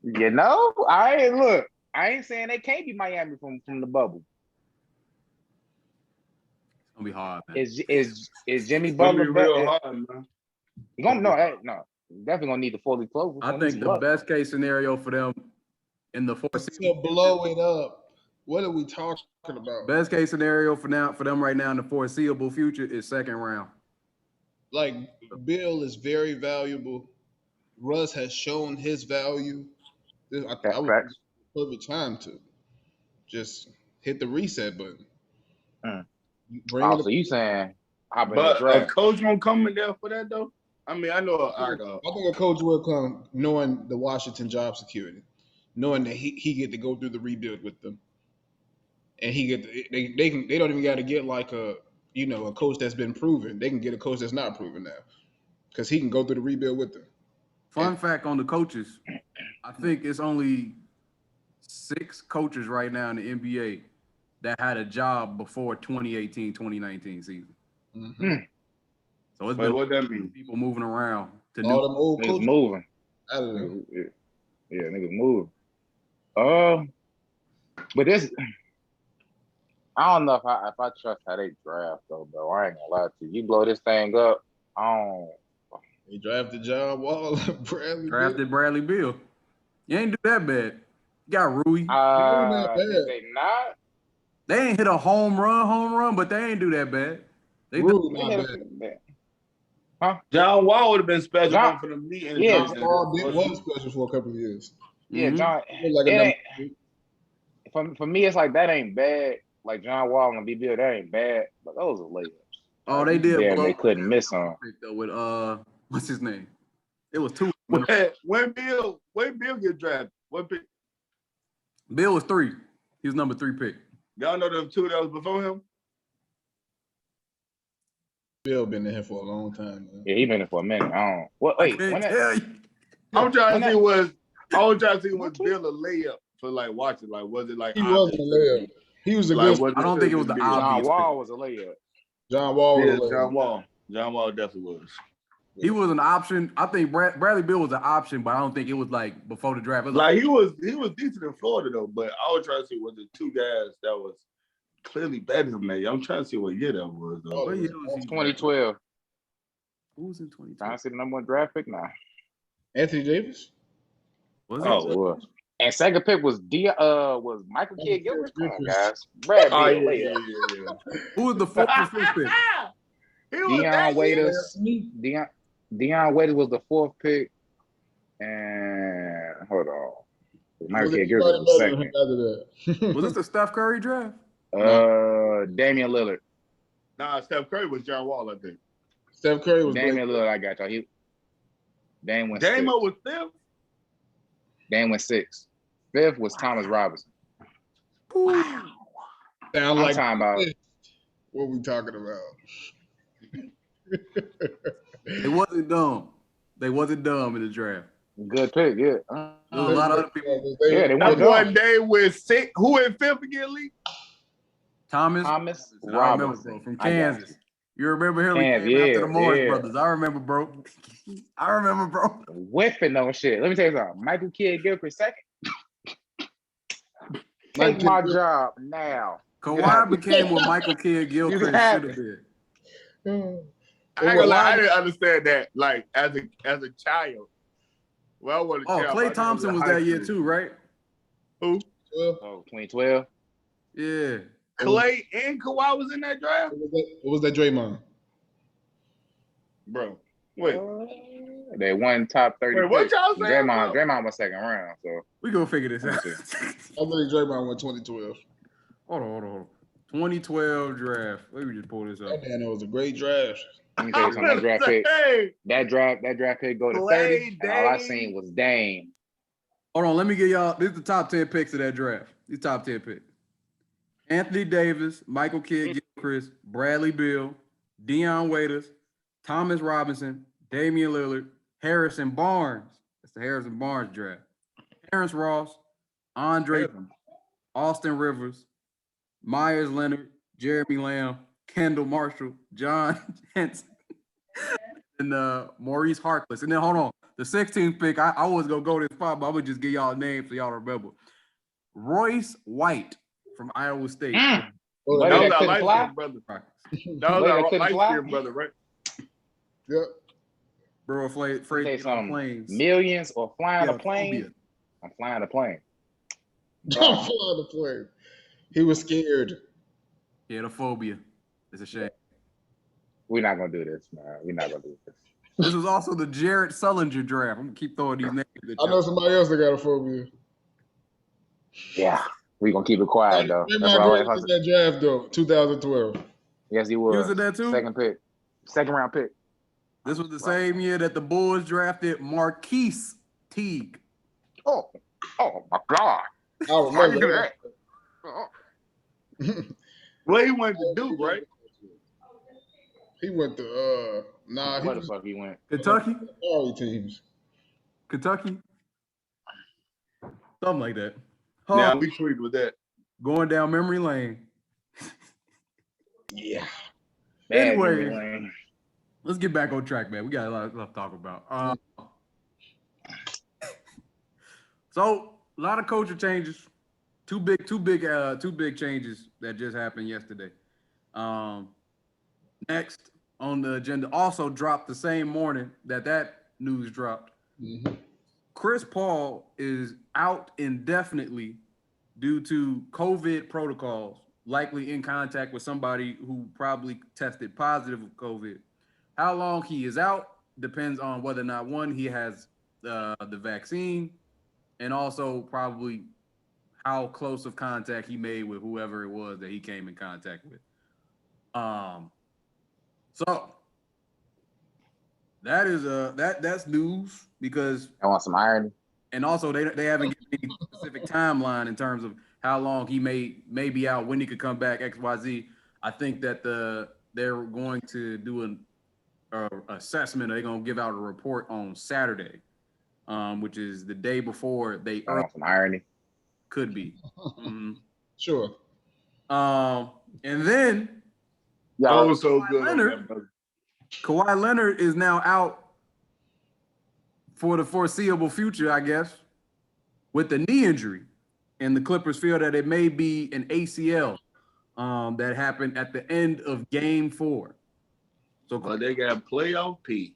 You know, I ain't saying they can't be Miami from the bubble. It's gonna be hard, man. Is Jimmy Butler real hard, man? You gonna definitely gonna need to fully close. I think the best case scenario for them in the to blow it up. What are we talking about? Best case scenario for them right now in the foreseeable future is second round. Like Bill is very valuable. Russ has shown his value. I was perfect time to just hit the reset button. So you saying? But a coach won't come in there for that though. I mean, I know. I think a coach will come knowing the Washington job security, knowing that he get to go through the rebuild with them, and they don't even got to get like a coach that's been proven. They can get a coach that's not proven now, because he can go through the rebuild with them. Fun fact on the coaches, I think it's only 6 coaches right now in the NBA that had a job before 2018-2019 season. Mm-hmm. So it's been what that mean? People moving around to all them old coaches moving. I don't know. Yeah, niggas moving. But this, I don't know if I trust how they draft though, bro. I ain't gonna lie to you. You blow this thing up, They drafted John Wall, Bradley Beal. You ain't do that bad. You got Rui. Not bad. They not. They ain't hit a home run, but they ain't do that bad. They not bad. Huh? John Wall would have been special for the meeting. Yeah, John Wall was special for a couple of years. Yeah, Mm-hmm. John. For me, it's like that ain't bad. Like John Wall and B-Bill, that ain't bad. But those are layups. Oh, they did. Yeah, they couldn't miss on. With what's his name? It was 2. When Bill get drafted, what pick? Bill was 3. He was number 3 pick. Y'all know them 2 that was before him? Bill been in here for a long time, man. Yeah, he been in for a minute. I was trying to see was Bill a layup for like watching? Like was it like he wasn't a layup? He was a good. I don't think it was the obvious. John Wall was a layup. John Wall was a layup. John Wall definitely was. He was an option. I think Bradley Beal was an option, but I don't think it was like before the draft. Like he was decent in Florida though, but I was trying to see was the 2 guys that was clearly better than that. I'm trying to see what year that was though. What year was he? 2012. Who was in 2020? Trying to see the number 1 draft pick now. Anthony Davis. Was it? Oh, it was. And second pick was Michael Kidd Gilchrist. Come on, guys. Brad Beal. Yeah. Who was the 4th and 5th pick? Dion Waiters. Dion Waiters was the 4th pick. And hold on. Michael Kidd Gilchrist was second. Was this the Steph Curry draft? Damian Lillard. Nah, Steph Curry was John Wall, I think. Steph Curry was Damian Lillard. I got y'all. Dame went Dame 6th. was 5th? Dame went 6th. 5th was Thomas Robinson. Wow. Sound I'm like talking about. what we talking about. They wasn't dumb. They wasn't dumb in the draft. Good pick, yeah. There was a lot of other people. Yeah, they went one day with 6. Who in 5th again, Lee? Thomas Robinson from Kansas. You remember him? He came after the Morris brothers. I remember, bro. Whiffing on shit. Let me tell you something. Michael Kidd Gilchrist second. Take my job now. Kawhi became what Michael Kidd Gilchrist should have been. I ain't gonna lie, I didn't understand that. Like as a child. Well, I want to. Klay Thompson was that year too, right? Who? 2012. Yeah. Klay and Kawhi was in that draft. What was that Draymond? Bro, wait. They won top 30. Wait, what y'all saying? Draymond was second round, so we gonna figure this out. I think Draymond went 2012. Hold on. 2012 draft. Let me just pull this up. That man, it was a great draft. let me tell you something. That draft pick. That draft pick go to 30. And all I seen was Dame. Hold on, let me get y'all. This is the top 10 picks of that draft. These top 10 picks. Anthony Davis, Michael Kidd Gilchrist, Bradley Beal, Dion Waiters, Thomas Robinson, Damian Lillard, Harrison Barnes. That's the Harrison Barnes draft. Terrence Ross, Andre, Austin Rivers, Myers Leonard, Jeremy Lamb, Kendall Marshall, John Henson, and Maurice Harkless. And then hold on, the 16th pick, I was gonna go this far, but I'm gonna just give y'all a name so y'all remember. Royce White from Iowa State. That was our light-skinned brother. That was our light-skinned brother, right? Yep. Bro, afraid to get on planes. Millions or flying a plane? I'm flying a plane. I'm flying a plane. He was scared. He had a phobia. It's a shame. We're not gonna do this, man. We're not gonna do this. This was also the Jared Sullinger draft. I'm gonna keep throwing these names. I know somebody else that got a phobia. Yeah, we're gonna keep it quiet though. That's that draft though, 2012. Yes, he was. He was in that too? Second round pick. This was the same year that the Bulls drafted Marquise Teague. Oh my God. I remember that. Well, he went to Duke, right? He went to where the fuck he went? Kentucky? All teams. Kentucky? Something like that. Yeah, we tweeted with that. Going down memory lane. Yeah. Anyway, let's get back on track, man. We got a lot to talk about. So a lot of culture changes. Two big changes that just happened yesterday. Next on the agenda, also dropped the same morning that news dropped. Mm-hmm. Chris Paul is out indefinitely due to COVID protocols, likely in contact with somebody who probably tested positive of COVID. How long he is out depends on whether or not, one, he has the vaccine, and also probably how close of contact he made with whoever it was that he came in contact with. So that is that's news because I want some irony. And also they haven't given any specific timeline in terms of how long he may be out, when he could come back, XYZ. I think that they're going to do an assessment. They're going to give out a report on Saturday, which is the day before they want some irony. Could be. Mm-hmm. Sure. And then that was so good. Kawhi Leonard is now out for the foreseeable future, I guess, with the knee injury. And the Clippers feel that it may be an ACL that happened at the end of Game 4. So they got playoff P.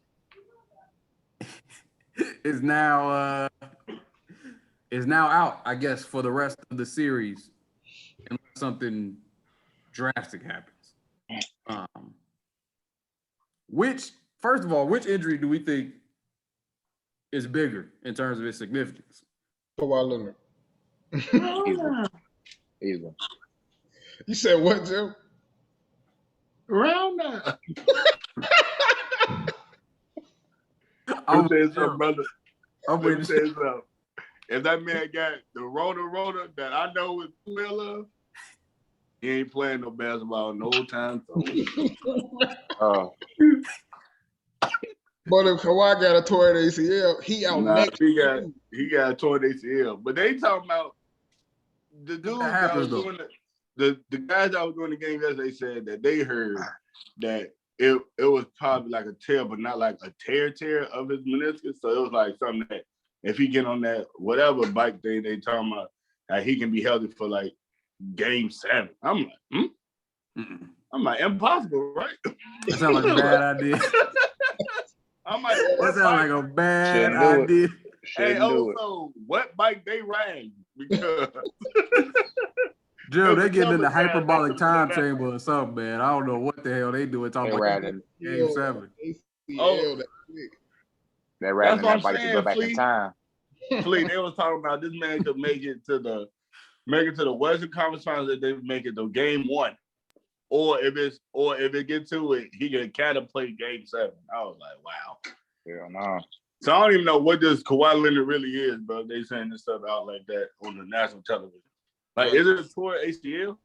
Is now out, I guess, for the rest of the series, unless something drastic happens. First of all, which injury do we think is bigger in terms of its significance? Kawhi Leonard. Easy. You said what, Jim? Round up. I'm saying something, brother. I'm saying something. If that man got the Rona that I know is well of, he ain't playing no basketball no time soon. But if Kawhi got a torn ACL, he out next. He got a torn ACL. But they talking about the dudes that was doing the guys that was doing the game yesterday said that they heard that it was probably like a tear, but not like a tear of his meniscus. So it was like something that if he get on that whatever bike thing they talking about, that he can be healthy for like game 7. I'm like, I'm like, impossible, right? That sounds like a bad idea. I'm like, that sounds like a bad idea. Hey, also, what bike they ride? Because Joe, they getting in the hyperbolic time chamber or something, man. I don't know what the hell they doing talking about game 7. They're riding that bike to go back in time. Please, they was talking about this man could make it to the Western Conference Finals if they make it to game 1. Or if it gets to it, he can catapult game 7. I was like, wow. Yeah, no. So I don't even know what this Kawhi Leonard really is, bro. They saying this stuff out like that on the national television. Like, is it a torn ACL?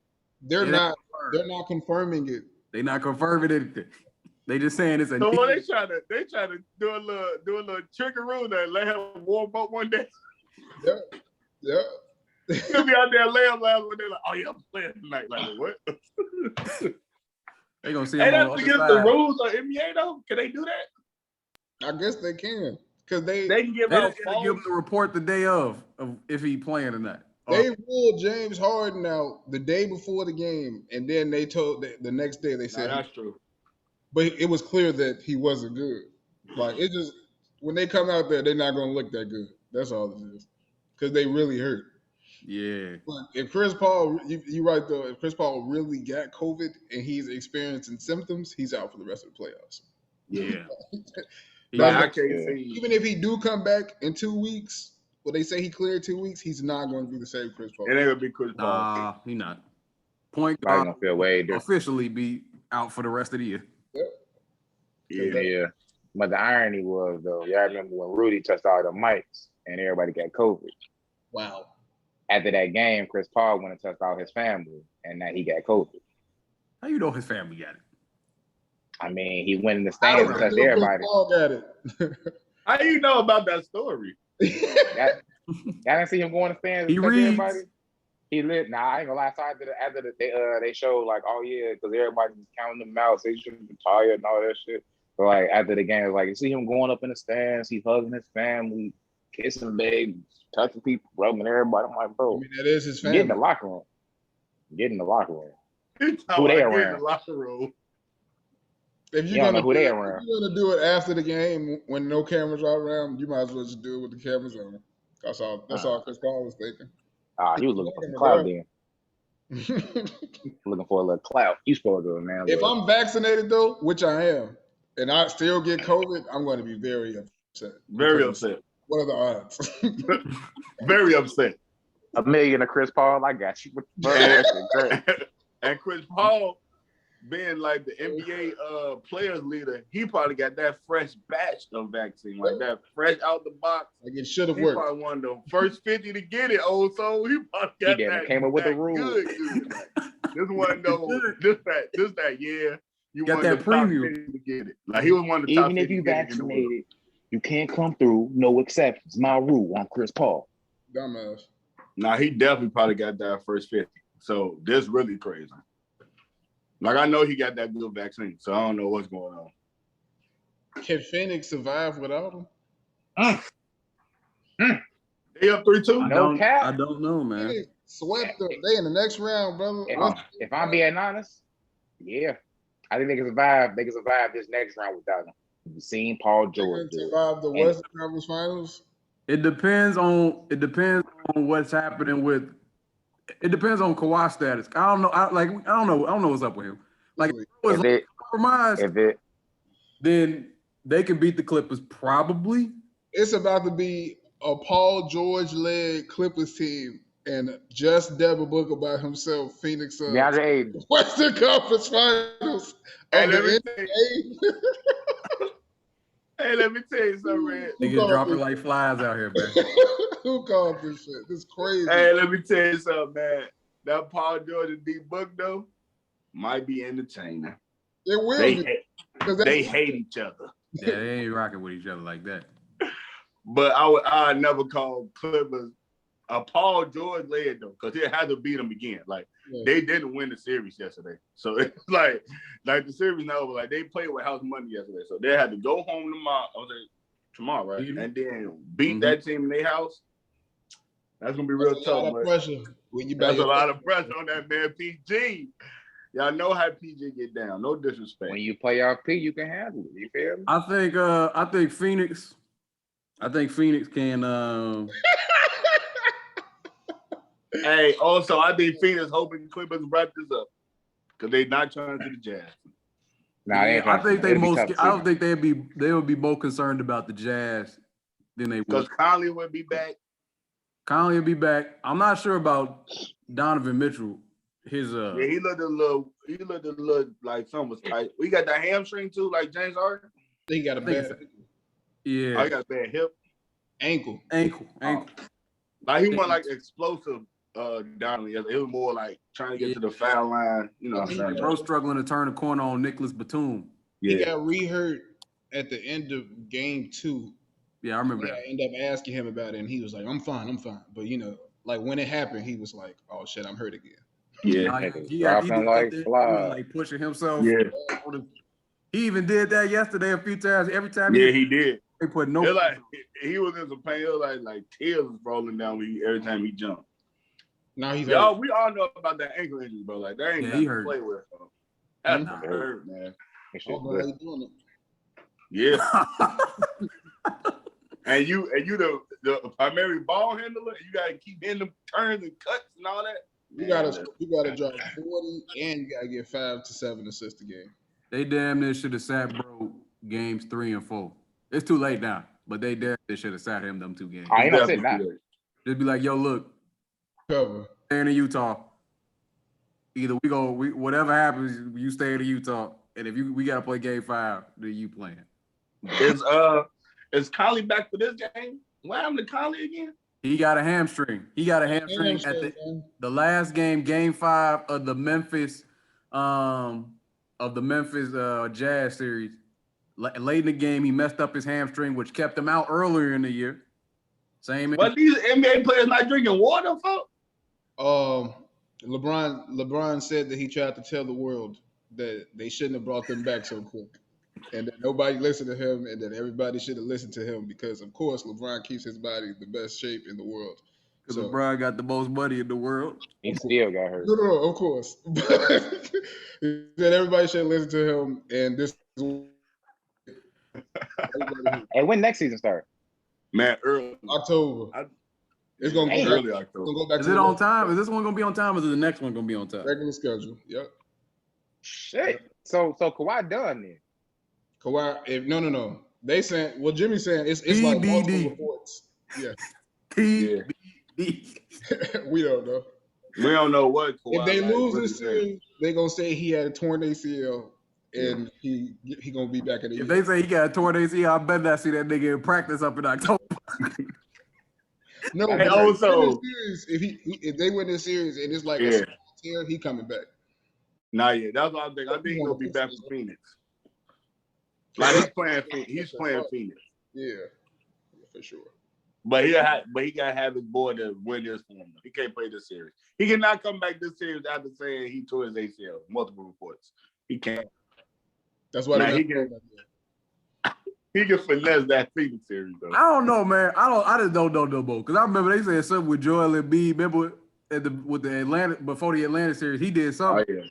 They're not confirming it. They're not confirming anything. They just saying it's a. So what they trying to do a little trickaroo that let him warm up one day. Yeah. He'll be out there laying last one day like, oh yeah, I'm playing tonight. Like what? They gonna see. Hey, that's against the rules of NBA though. Can they do that? I guess they can, because they give can give them the report the day of if he playing or not. They ruled James Harden out the day before the game, and then they told the next day they said that's true. But it was clear that he wasn't good. Like it just when they come out there, they're not gonna look that good. That's all it is, because they really hurt. Yeah. But if Chris Paul, you're right though. If Chris Paul really got COVID and he's experiencing symptoms, he's out for the rest of the playoffs. Yeah. I can't see. Even if he do come back in 2 weeks, well, they say he cleared 2 weeks, he's not going to be the same Chris Paul. It ain't gonna be Chris Paul. Nah, he not. Point guard gonna feel way different. Officially be out for the rest of the year. Yeah. But the irony was though, y'all remember when Rudy touched all the mics and everybody got COVID. Wow. After that game, Chris Paul went and touched all his family, and now he got COVID. How you know his family got it? I mean, he went in the stands and touched everybody. Paul got it. How do you know about that story? Y'all didn't see him going to the stands and touch everybody? He lit. Nah, I ain't gonna lie. So after they showed like, oh yeah, because everybody was counting them out, so he shouldn't be tired and all that shit. But like after the game, like you see him going up in the stands, he's hugging his family, kissing babies, touching people, rubbing everybody. I'm like, bro, I mean, that is his family. Get in the locker room. Who they around? The locker room. If you're gonna who they around. If you're gonna do it after the game when no cameras are around, you might as well just do it with the cameras on. That's all Chris Paul was thinking. He was looking for some clout then. Looking for a little clout. You supposed to, man. If I'm vaccinated though, which I am, and I still get COVID, I'm going to be very upset. Very upset. What are the odds? Very upset. $1 million of Chris Paul, I got you. And Chris Paul, being like the NBA players leader, he probably got that fresh batch of vaccine, like that fresh out the box. Like it should have worked. He probably one of the first 50 to get it, old soul. He probably got that. Came up with the rule. Good. This one though, this that yeah. You got that premium to get it. Like he was one of the top. Even if you vaccinated, you can't come through. No exceptions. My rule on Chris Paul. Dumbass. Nah, he definitely probably got that first 50. So this really crazy. Like I know he got that good vaccine, so I don't know what's going on. Can Phoenix survive without him? They up 3-2? No cap. I don't know, man. They swept them. They in the next round, brother. If I'm being honest, yeah. I think they can survive. They can survive this next round without him. You've seen Paul George survive the Western Conference Finals. It depends on what's happening with. It depends on Kawhi's status. I don't know. I don't know what's up with him. Like if it was compromised, then they can beat the Clippers probably. It's about to be a Paul George-led Clippers team and just Devin Booker by himself, Phoenix Suns. Western Conference Finals. Hey, let me tell you something, man. Niggas dropping like flies out here, man. Who called this shit? This is crazy. Hey, let me tell you something, man. That Paul George and D Book though might be entertaining. It will they hate each other. Yeah, they ain't rocking with each other like that. But I never call Clippers a Paul George led though, because they had to beat them again. Like they didn't win the series yesterday, so it's like the series now over. Like they played with house money yesterday, so they had to go home tomorrow, right? Mm-hmm. And then beat that team in their house. That's gonna be real tough. That's a lot of pressure on that man, PG. Y'all know how PG get down. No disrespect. When you play off P, you can handle it. You feel me? I think Phoenix. I think Phoenix can. Hey, also, I think Phoenix hoping Clippers wrap this up because they're not trying to the Jazz. I think they most. I don't think they would be more concerned about the Jazz than they would. Because Conley would be back. Conley will be back. I'm not sure about Donovan Mitchell. His he looked a little like something was tight. We got the hamstring too, like James Harden. He got a bad. Yeah, I got a bad hip, ankle. Like he wasn't like explosive. Donovan, it was more like trying to get to the foul line. You know, bro struggling to turn the corner on Nicholas Batum. Yeah. He got re-hurt at the end of game 2. Yeah, I remember that. I ended up asking him about it, and he was like, I'm fine. But, like when it happened, he was like, oh, shit, I'm hurt again. Yeah. He like pushing himself. Yeah. He even did that yesterday a few times. Every time he did. They put no. Like, he was in some pain. It was like tears was rolling down every time he jumped. Now he's we all know about that ankle injury, bro. Like, that ain't nothing to play with. Bro. That's hurt, man. How you doing it? Yeah. And you the primary ball handler, you gotta keep hitting them turns and cuts and all that. You gotta drop 40 and you gotta get 5 to 7 assists a game. They damn near should have sat bro games 3 and 4. It's too late now, but they should have sat him them 2 games. I ain't saying that. Just be like, yo, look, cover staying in Utah. Either whatever happens, you stay in Utah, and if we gotta play game 5, then you playing. Is Conley back for this game? What happened to Conley again? He got a hamstring. At the last game 5 of the Memphis Jazz series. Late in the game, he messed up his hamstring, which kept him out earlier in the year. But these NBA players not drinking water, folks? LeBron said that he tried to tell the world that they shouldn't have brought them back so quick. And that nobody listened to him, and that everybody should have listened to him because, of course, LeBron keeps his body in the best shape in the world. Because LeBron got the most money in the world. He still got hurt. No, of course. He said everybody should listen to him, and this is... Hey, when next season start? Man, early. October. It's going to go early October. Is it on time? Is this one going to be on time, or is the next one going to be on time? Regular schedule, yep. Shit. So Kawhi done then? Kawhi, no. They saying, well, Jimmy's saying it's like multiple reports. Yeah. We don't know. We don't know what Kawhi. If they lose this series, they're gonna say he had a torn ACL and he gonna be back in the year. If they say he got a torn ACL, I better not see that nigga in practice up in October. No, and also if they win this series and it's like a tear, he coming back. Not yet. That's what I think. I think he's gonna be back for Phoenix. Like he's playing Phoenix. Yeah, for sure. But he gotta have his boy to win this for him. He can't play this series. He cannot come back this series after saying he tore his ACL. Multiple reports. He can't. That's why he can finesse that Phoenix series though. I don't know, man. I just don't know no more. Because I remember they said something with Joel Embiid. Remember with the Atlanta before the Atlanta series, he did something. Oh, yeah.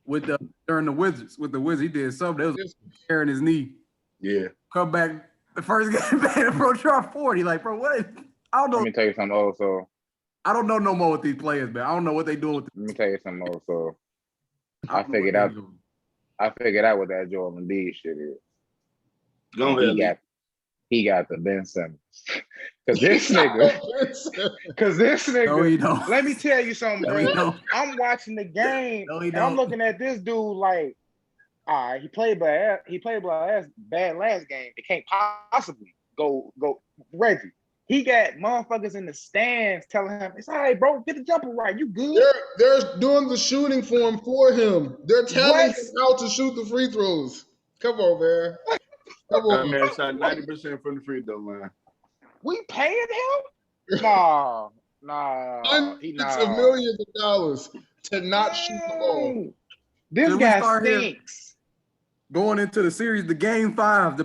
during the Wizards. With the Wizards, he did something. That was tearing his knee. Yeah. Come back the first game back, bro, drop 40. Like, bro, what? I don't know. Let me tell you something also. I don't know no more with these players, man. I don't know what they doing with Let me tell you something also. I figured out what that Joel Embiid shit is. Go ahead. He got the Ben Simmons. Cause this nigga. No, he don't. Let me tell you something, No, he bro. don't. I'm watching the game. No, he and don't. I'm looking at this dude like, all right, he played bad last game. It can't possibly go Reggie. He got motherfuckers in the stands telling him, it's all right, bro, get the jumper right. You good? They're doing the shooting form for him. They're telling him how to shoot the free throws. Come on, man. Come on. That man shot 90% from the free throw line. We paying him? Nah. Hundreds of millions of dollars to not shoot the ball. This guy stinks. Going into the series, the game 5, the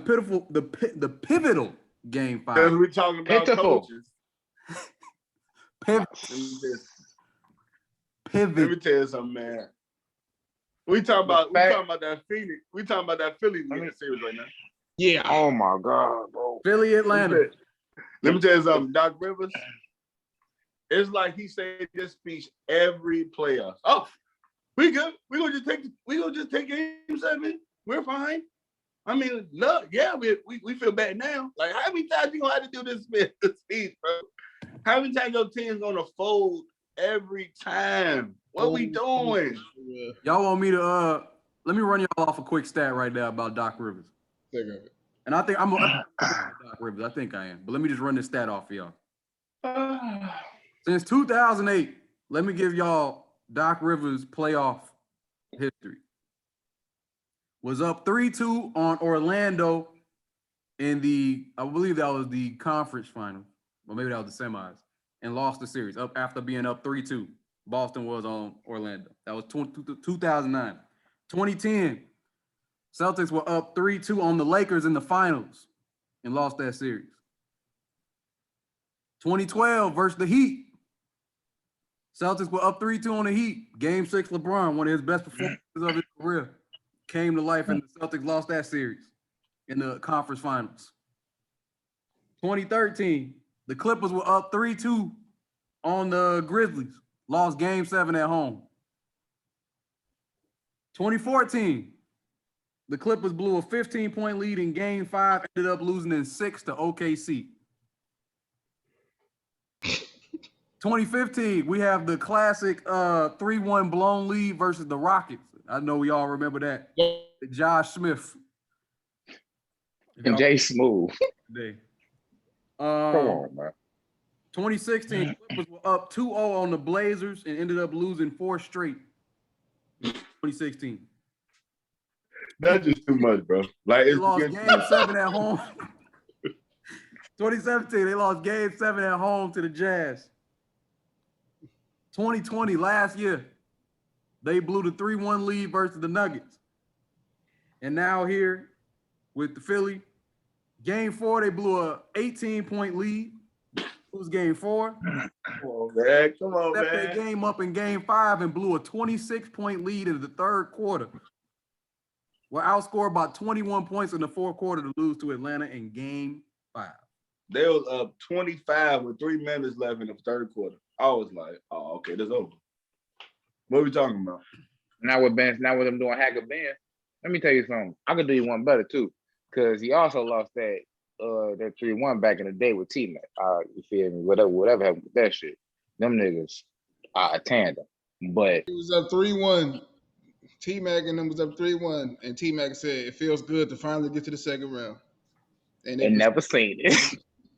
pivotal game 5. Because we're talking about coaches. Pivot. Let me tell you something, man. We talking about that Phoenix. We talking about that Philly series right now. Yeah. Oh my God, bro. Philly, Atlanta. Let me tell you something. Doc Rivers. It's like he said this speech every playoff. Oh, we good. We gonna just take game 7. We're fine. I mean, look, yeah, we feel bad now. Like, how many times you gonna have to do this speech, bro? How many times your team's gonna fold every time? What we doing? Y'all want me to let me run y'all off a quick stat right now about Doc Rivers. And I think I'm Doc Rivers. I think I am. But let me just run this stat off for y'all. Since 2008, let me give y'all Doc Rivers' playoff history. Was up 3-2 on Orlando in I believe that was the conference final, or maybe that was the semis, and lost the series up after being up 3-2. Boston was on Orlando. That was 2009. 2010, Celtics were up 3-2 on the Lakers in the finals and lost that series. 2012 versus the Heat. Celtics were up 3-2 on the Heat. Game 6, LeBron, one of his best performances of his career, came to life, and the Celtics lost that series in the conference finals. 2013, the Clippers were up 3-2 on the Grizzlies, lost game 7 at home. 2014, the Clippers blew a 15-point lead in game 5, ended up losing in 6 to OKC. 2015, we have the classic 3-1 blown lead versus the Rockets. I know we all remember that. Josh Smith. And Jay Smooth. Come on, man. 2016, Clippers were up 2-0 on the Blazers and ended up losing 4 straight. 2016. That's just too much, bro. Like, they lost game 7 at home. 2017, they lost game 7 at home to the Jazz. 2020, last year, they blew the 3-1 lead versus the Nuggets. And now here with the Philly, game 4, they blew a 18-point lead. It was game 4. Come on, man. Come on, Stepped man. their game up in game 5 and blew a 26-point lead in the third quarter. Were outscored by 21 points in the fourth quarter to lose to Atlanta in game 5. They was up 25 with 3 minutes left in the third quarter. I was like, oh, okay, that's over. What are we talking about? Now with them doing Hacker Ben, let me tell you something. I could do you one better too, because he also lost that 3-1 back in the day with T-Mac. You feel me? Whatever happened with that shit. Them niggas a tandem. But it was up 3-1. T-Mac and them was up 3-1, and T-Mac said it feels good to finally get to the second round. And they never seen it.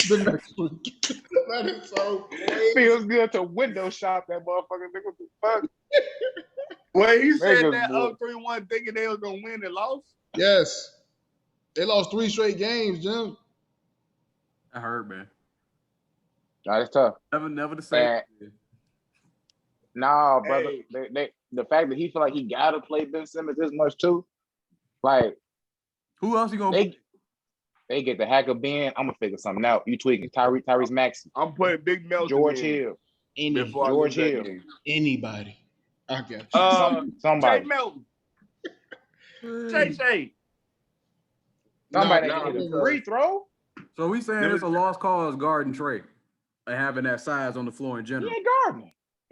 The next week. That is so crazy. Feels good to window shop that motherfucker. What the fuck? Well, he said that up 3-1 thinking they was gonna win and lost. Yes. They lost 3 straight games, Jim. I heard, man. That's tough. Never the same. Nah, brother. Hey. The fact that he feel like he gotta play Ben Simmons this much too. Like, who else you gonna play? They get the Hacker Ben. I'm gonna figure something out. You tweaking Tyrese Maxey. I'm putting Big Melton. George Hill. George Hill. Anybody. I got you. Somebody. Jay Melton. Shay. Somebody can hit a free throw. So we saying it's a lost cause guarding Trey and having that size on the floor in general. He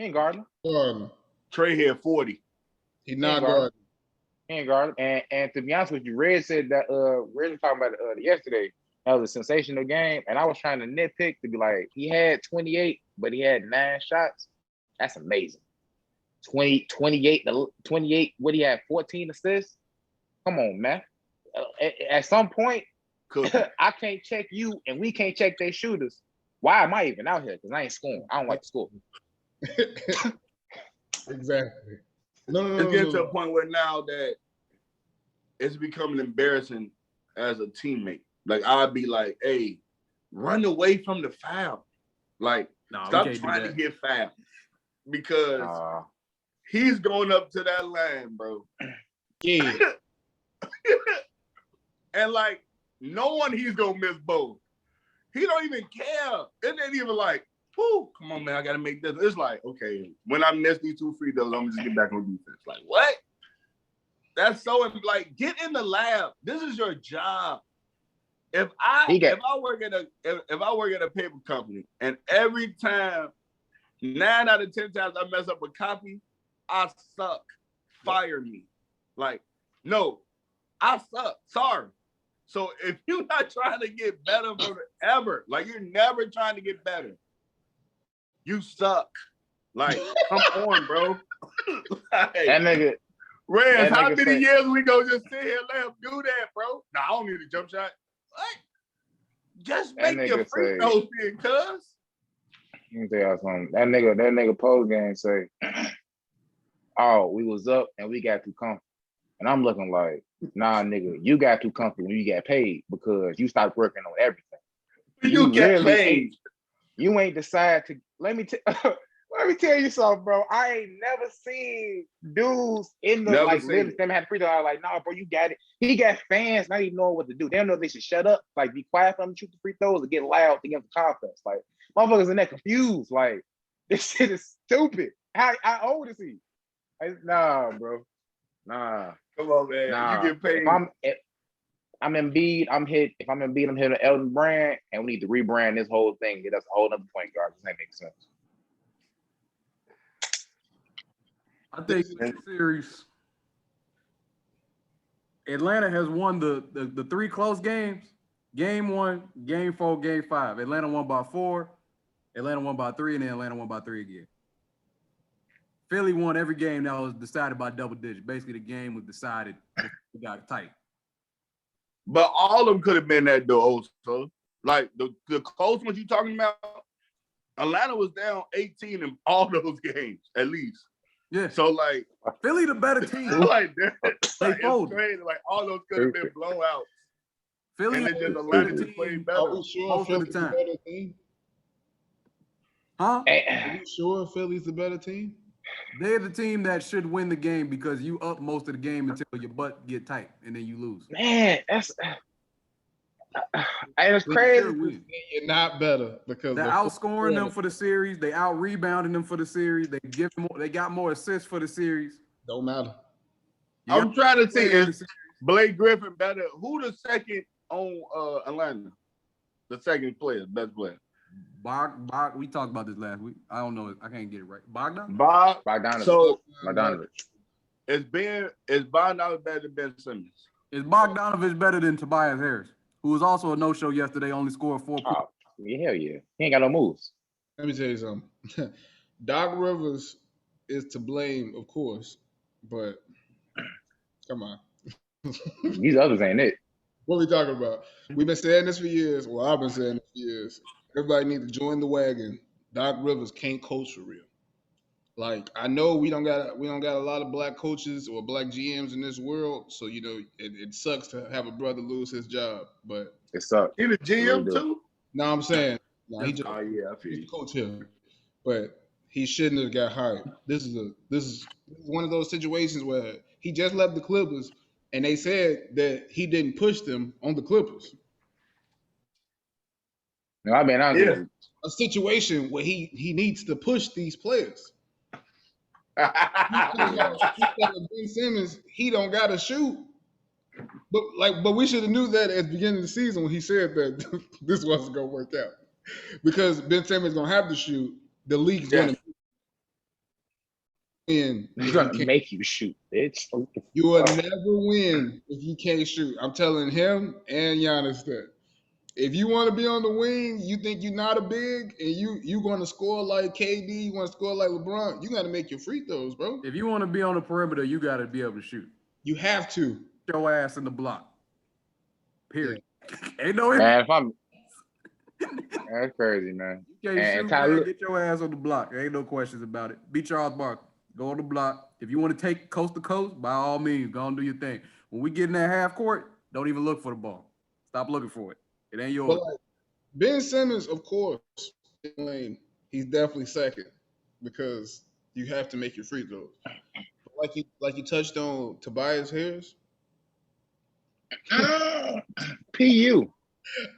ain't guarding. Trey had 40. He not guarding. He ain't guarding. And to be honest with you, Red said that Red was talking about it yesterday. That was a sensational game, and I was trying to nitpick to be like, he had 28, but he had 9 shots. That's amazing. 28. What he had, 14 assists? Come on, man. At some point, I can't check you, and we can't check their shooters. Why am I even out here? Because I ain't scoring. I don't like to score. Exactly. It's getting to a point where now that it's becoming embarrassing as a teammate. Like, I'd be like, hey, run away from the foul. Like, stop trying to get fouled. Because he's going up to that line, bro. Yeah. And, like, knowing he's going to miss both. He don't even care. It ain't even like, whoo, come on, man, I got to make this. It's like, okay, when I miss these 2 free throws, I'm going to just get back on defense. Like, what? That's so, like, get in the lab. This is your job. If I work at a paper company and every time 9 out of 10 times I mess up a copy, I suck. Fire me. Like, no, I suck. Sorry. So if you're not trying to get better ever, like you're never trying to get better, you suck. Like, come on, bro. Like, that nigga. Rez, how many years we go just sit here and let him do that, bro? Nah, I don't need a jump shot. What? Just make your free throws here, cuz. Let me tell y'all something. That nigga post game say, oh, we was up and we got too comfortable. And I'm looking like, nah, nigga, you got too comfortable when you got paid because you stopped working on everything. You get paid. You ain't decide to. Let me tell you something, bro. I ain't never seen dudes in the them had free throw. I was like, nah, bro, you got it. He got fans not even knowing what to do. They don't know if they should shut up, like be quiet for them to shoot the free throws or get loud to get the confidence. Like motherfuckers in there confused. Like this shit is stupid. How old is he? Nah, bro. Nah. Come on, man. Nah. You get paid. If I'm Embiid, If I'm Embiid, I'm hitting Elton Brand, and we need to rebrand this whole thing. Get us a whole other point guard. Does that make sense? I think in this series, Atlanta has won the 3 close games. Game 1, Game 4, Game 5. Atlanta won by 4. Atlanta won by 3, and then Atlanta won by 3 again. Philly won every game that was decided by double digits. Basically, the game was decided. It got tight. But all of them could have been that though, also. Like the close ones you talking about, Atlanta was down 18 in all those games, at least. Yeah. So like Philly the better team. Like they folded. Crazy. Like all those could have been blowouts. Philly and just Atlanta just played better. Are we sure Philly's the better team? Huh? Are you sure Philly's the better team? They're the team that should win the game because you up most of the game until your butt get tight and then you lose. Man, that's crazy. You're not better because they're outscoring them for the series. They out rebounding them for the series. They got more assists for the series. Don't matter. I'm trying to see is Blake Griffin better? Who the second on Atlanta? The second player, best player. We talked about this last week. I don't know. I can't get it right. Bogdanovich. Bogdanovich. So Bogdanovich. Is Bogdanovich better than Ben Simmons? Is Bogdanovich better than Tobias Harris, who was also a no-show yesterday, only scored 4 points? Oh, hell yeah. He ain't got no moves. Let me tell you something. Doc Rivers is to blame, of course, but come on. These others ain't it. What are we talking about? We've been saying this for years. Well, I've been saying this for years. Everybody needs to join the wagon. Doc Rivers can't coach for real. Like, I know we don't got a lot of black coaches or black GMs in this world, so you know it sucks to have a brother lose his job. But it sucks. He the GM too? No, I'm saying he just I feel he's the coach here, but he shouldn't have got hired. This is one of those situations where he just left the Clippers, and they said that he didn't push them on the Clippers. No, I mean, a situation where he needs to push these players. Ben Simmons, he don't got to shoot. But we should have knew that at the beginning of the season when he said that this wasn't gonna work out. Because Ben Simmons gonna have to shoot. The league's gonna win. He's gonna make you shoot, bitch. You will never win if you can't shoot. I'm telling him and Giannis that. If you want to be on the wing, you think you're not a big, and you going to score like KD, you want to score like LeBron, you got to make your free throws, bro. If you want to be on the perimeter, you got to be able to shoot. You have to. Get your ass in the block. Period. Yeah. Ain't no man, that's crazy, man. You can't shoot, man, get your ass on the block. There ain't no questions about it. Be Charles Barkley. Go on the block. If you want to take coast to coast, by all means, go and do your thing. When we get in that half court, don't even look for the ball. Stop looking for it. It ain't yours. But like, Ben Simmons, of course, he's definitely second because you have to make your free throws. Like you touched on Tobias Harris. PU.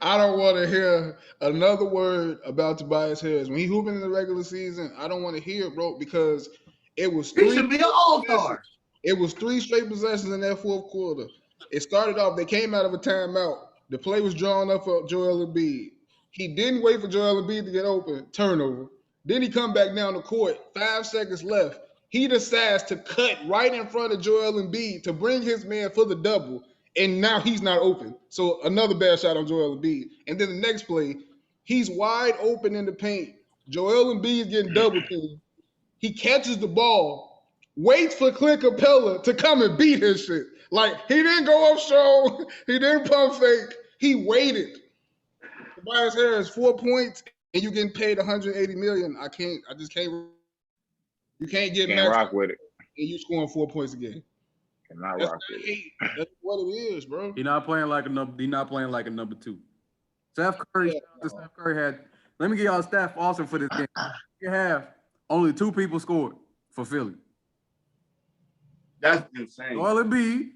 I don't want to hear another word about Tobias Harris. When he hooping in the regular season, I don't want to hear it, bro, because it was he should be an all-star. It was 3 straight possessions in that fourth quarter. It started off, they came out of a timeout. The play was drawn up for Joel Embiid. He didn't wait for Joel Embiid to get open, turnover. Then he come back down the court, 5 seconds left. He decides to cut right in front of Joel Embiid to bring his man for the double, and now he's not open. So another bad shot on Joel Embiid. And then the next play, he's wide open in the paint. Joel Embiid's getting double teamed. He catches the ball, waits for Clint Capella to come and beat his shit. Like, he didn't go up show. He didn't pump fake. He waited. Tobias Harris, 4 points, and you getting paid $180 million. I just can't. You can't get Can't rock with it. And you scoring 4 points a game. Cannot rock with it. That's what it is, bro. He's not playing like a number 2. Steph Curry had. Let me give y'all a stat also for this game. You have only 2 people scored for Philly. That's insane. Joel Embiid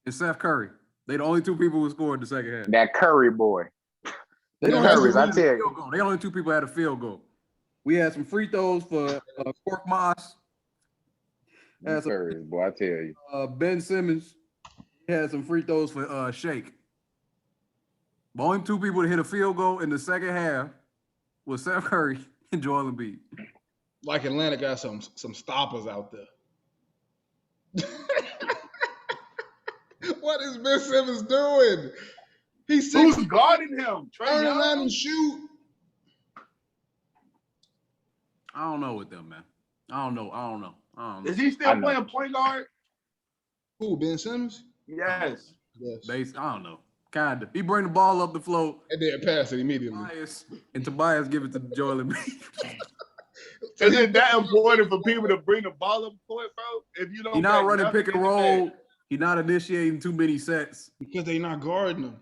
and Steph Curry. They the only 2 people who scored the second half. That Curry boy. They only 2 people had a field goal. We had some free throws for Cork Moss. Curry boy, I tell you. Ben Simmons had some free throws for Shake. The only 2 people to hit a field goal in the second half was Steph Curry and Joel Embiid. Like Atlanta got some stoppers out there. What is Ben Simmons doing? Who's guarding him? Turn around and shoot. I don't know with them, man. I don't know. Is he still playing point guard? Who, Ben Simmons? Yes. I don't know. Kinda. He bring the ball up the floor and then pass it immediately. Tobias give it to Joel Embiid. Is it that important for people to bring the ball up the court, bro? If you don't, he's not running pick and roll. He's not initiating too many sets because they're not guarding him.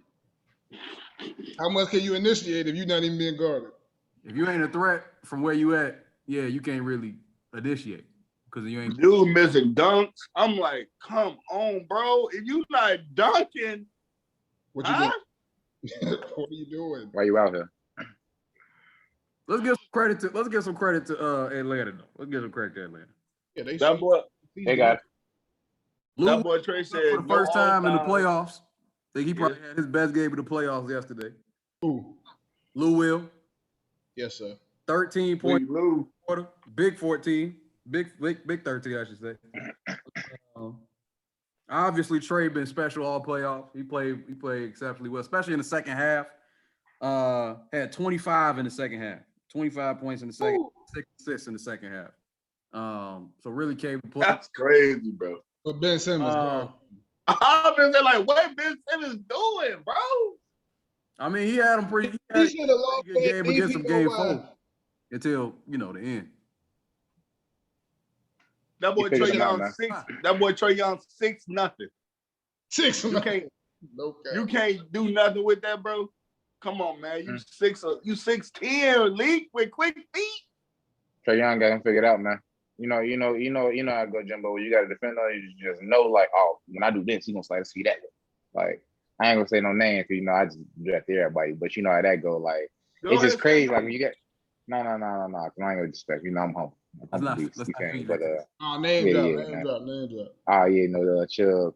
How much can you initiate if you're not even being guarded? If you ain't a threat from where you at, yeah, you can't really initiate because you ain't. Dude missing dunks. I'm like, come on, bro. If you not dunking, what you doing? What are you doing? Why you out here? Let's give some credit to Atlanta though. Let's give some credit to Atlanta. Yeah, they got it. That boy Trey said for the first time in the playoffs. I think he probably had his best game of the playoffs yesterday. Who? Lou Will. Yes, sir. 13 points. Quarter. Big 14. Big 13, I should say. Obviously, Trey been special all playoffs. He played exceptionally well, especially in the second half. Had 25 in the second half. 25 points in the second, 6 assists in the second half. So really came to play. That's crazy, bro. But Ben Simmons, I've been like, what Ben Simmons doing, bro? I mean, he had him pretty. He should have lost a game against him game 4 until the end. That boy Trey Young 6. That boy Trey Young 6-0. 6. You can't do nothing with that, bro. Come on, man. You 6'10", leak with quick feet. Trey Young got him figured out, man. You know how I go, Jimbo. You got to defend on you just know, like, oh, when I do this, he gonna slide his feet that way. Like, I ain't gonna say no names, because I just draft everybody, but you know how that go. Like, it's just crazy. Like when No. I ain't gonna disrespect. You know I'm humble. Let's not But name drop. Drop. Oh yeah, the Chubb,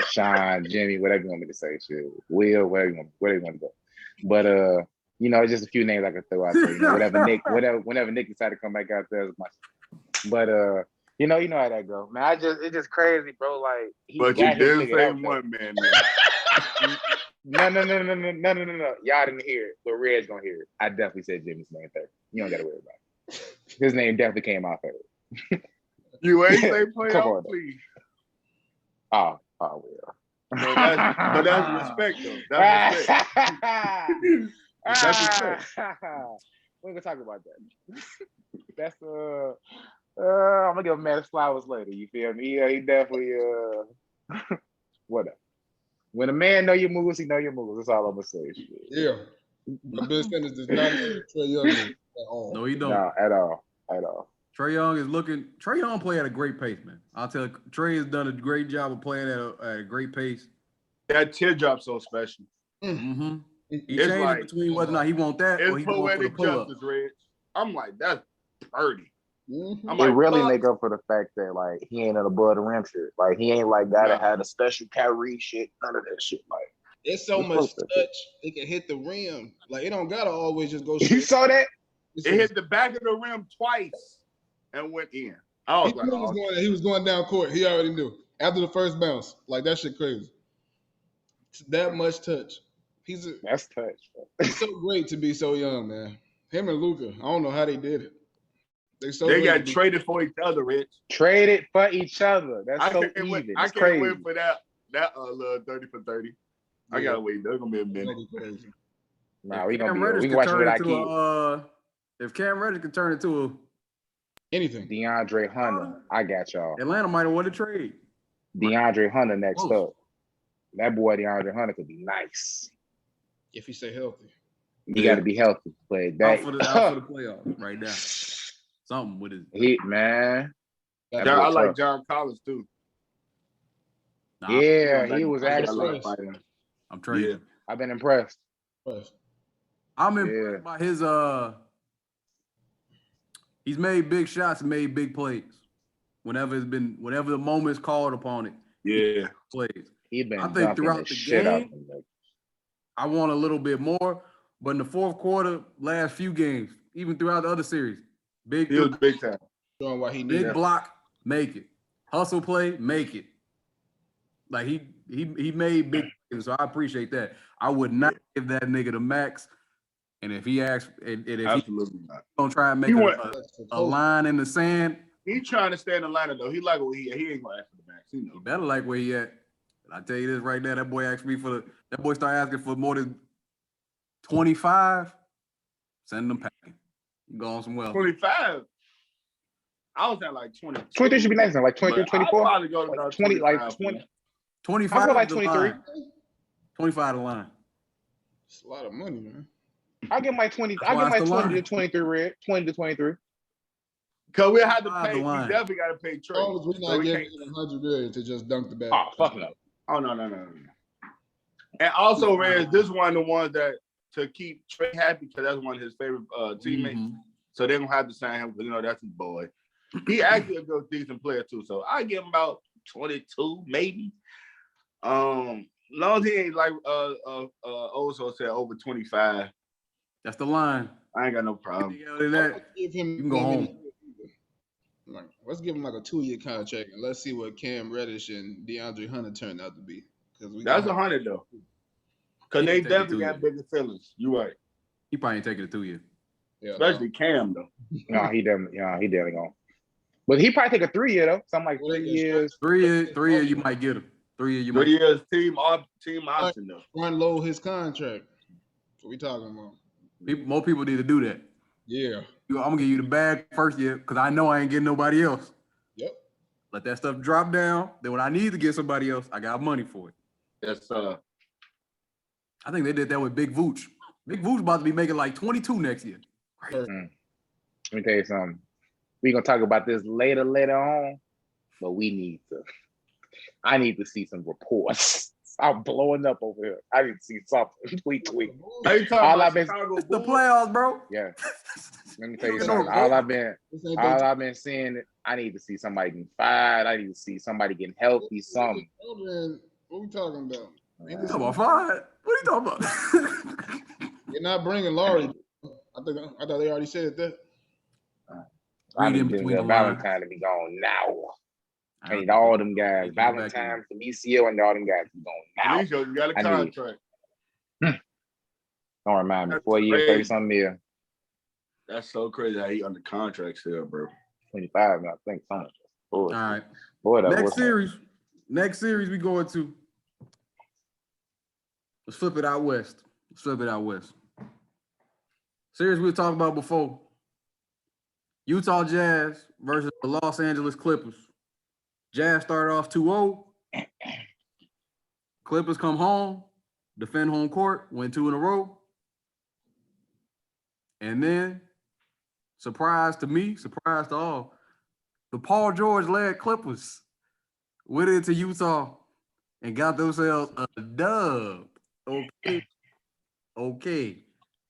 Sean, Jimmy, whatever you want me to say, shit. Will, whatever you want to go. But it's just a few names I can throw out there. Whenever Nick decided to come back out there, but you know how that go. Man, it's just crazy, bro. Like but you didn't say one man. No. Y'all didn't hear it, but Red's gonna hear it. I definitely said Jimmy's name third. You don't gotta worry about it. His name definitely came out third. You ain't say playoff, please. Oh well. But that's respect, though. That's respect. That's respect. We ain't gonna talk about that. That's I'm gonna give him mad flowers later. You feel me? Yeah, he definitely whatever. When a man know your moves, he know your moves. That's all I'm gonna say. Shit. Yeah. But Ben Simmons does not know Trae Young at all. No, he don't. No, at all. Trae Young play at a great pace, man. I'll tell you, Trae has done a great job of playing at a great pace. That teardrop's so special. Mm-hmm. He changes between whether or not he want that or he wants the pull-up. Reg. I'm like, that's pretty. Mm-hmm. It really make up for the fact that like he ain't an above the rim shit. Like he ain't like that had a special Kyrie shit. None of that shit. Like it's so much touch it can hit the rim. Like it don't gotta always just go straight. You saw that? It hit the back of the rim twice and went in. I was he was going down court. He already knew after the first bounce. Like that shit crazy. That much touch. That's touch. It's so great to be so young, man. Him and Luka. I don't know how they did it. They got traded for each other, Rich. Traded for each other. That's so even. I can't wait for that little 30 for 30. I gotta wait. There's gonna be a minute. Nah, we can watch what I keep. If Cam Reddish can turn into anything, DeAndre Hunter, I got y'all. Atlanta might have won the trade. DeAndre Hunter next up. That boy DeAndre Hunter could be nice if he stay healthy. He got to be healthy. But that out for the playoffs right now. Something with his heat, man. I like John Collins too. Yeah, he was actually. I'm trading. Yeah. I've been impressed. I'm impressed by his. He's made big shots and made big plays. Whenever the moment's called upon it. Yeah, plays. I think throughout the game, I want a little bit more. But in the fourth quarter, last few games, even throughout the other series, he was big time. Showing what he needed. Big block, make it. Hustle play, make it. Like he made big things, so I appreciate that. I would not give that nigga the max. And if he asks, and if absolutely he's not, gonna try and make a line in the sand. He trying to stay in the lineup though. He like where he ain't gonna ask for the max. He better like where he at. And I tell you this right now, that boy asked me that boy started asking for more than 25. Send them packing. You go on some well. 25. I was at like 20. 23 should be nice. Like 23, 24. I'll probably go to like 20, like 20. 25. I feel like 23. 25 the line. It's a lot of money, man. I'll get my 20. I'll get my 20 to 23, Red. 20 to 23. Because we'll have to pay. We definitely got to pay Trey. We're not giving him $100 million to just dunk the ball. Oh, fuck no. Oh, no. And also, Rez, this is one of the ones that to keep Trey happy because that's one of his favorite teammates. Mm-hmm. So they're going to have to sign him because, that's his boy. He actually a good, decent player, too. So I give him about 22, maybe. Long as he ain't like also said over 25. That's the line. I ain't got no problem. You can go home. Let's give him like a 2-year contract and let's see what Cam Reddish and DeAndre Hunter turned out to be. That's 100 though. Because they definitely got bigger feelings. You right. He probably ain't taking a 2-year. Yeah, especially Cam though. No, he definitely gonna. But he probably take a 3-year though. Something like 3 years. 3 year, you might get him. 3 year, you might. 3 years team option though. Front load his contract. That's what we talking about. More people need to do that. Yeah. I'm gonna give you the bag first year because I know I ain't getting nobody else. Yep. Let that stuff drop down. Then when I need to get somebody else, I got money for it. Yes, I think they did that with Big Vooch. Big Vooch about to be making like 22 next year. Let me tell you something. We're gonna talk about this later on, but I need to see some reports. I'm blowing up over here. I didn't see something. Tweet. All I've been it's the playoffs, bro. Yeah. Let me tell you something. All I've been seeing, I need to see somebody getting fired. I need to see somebody getting healthy. Something. What we talking about? You talking about fired? What are you talking about? You're not bringing Laurie. I thought they already said that. I need Valentine to be gone now. I need all them guys. Valentine, Felicio, and all them guys to be gone now. Felicio, you got a contract. Don't remind me. 4 years, 30-something million. That's so crazy how he under contract still, bro. 25, I think. Something. All right. Next series we going to. Let's flip it out west. Series we were talking about before. Utah Jazz versus the Los Angeles Clippers. Jazz started off 2-0. Clippers come home, defend home court, win 2 in a row. And then, surprise to me, surprise to all, the Paul George-led Clippers went into Utah and got themselves a dub. Okay.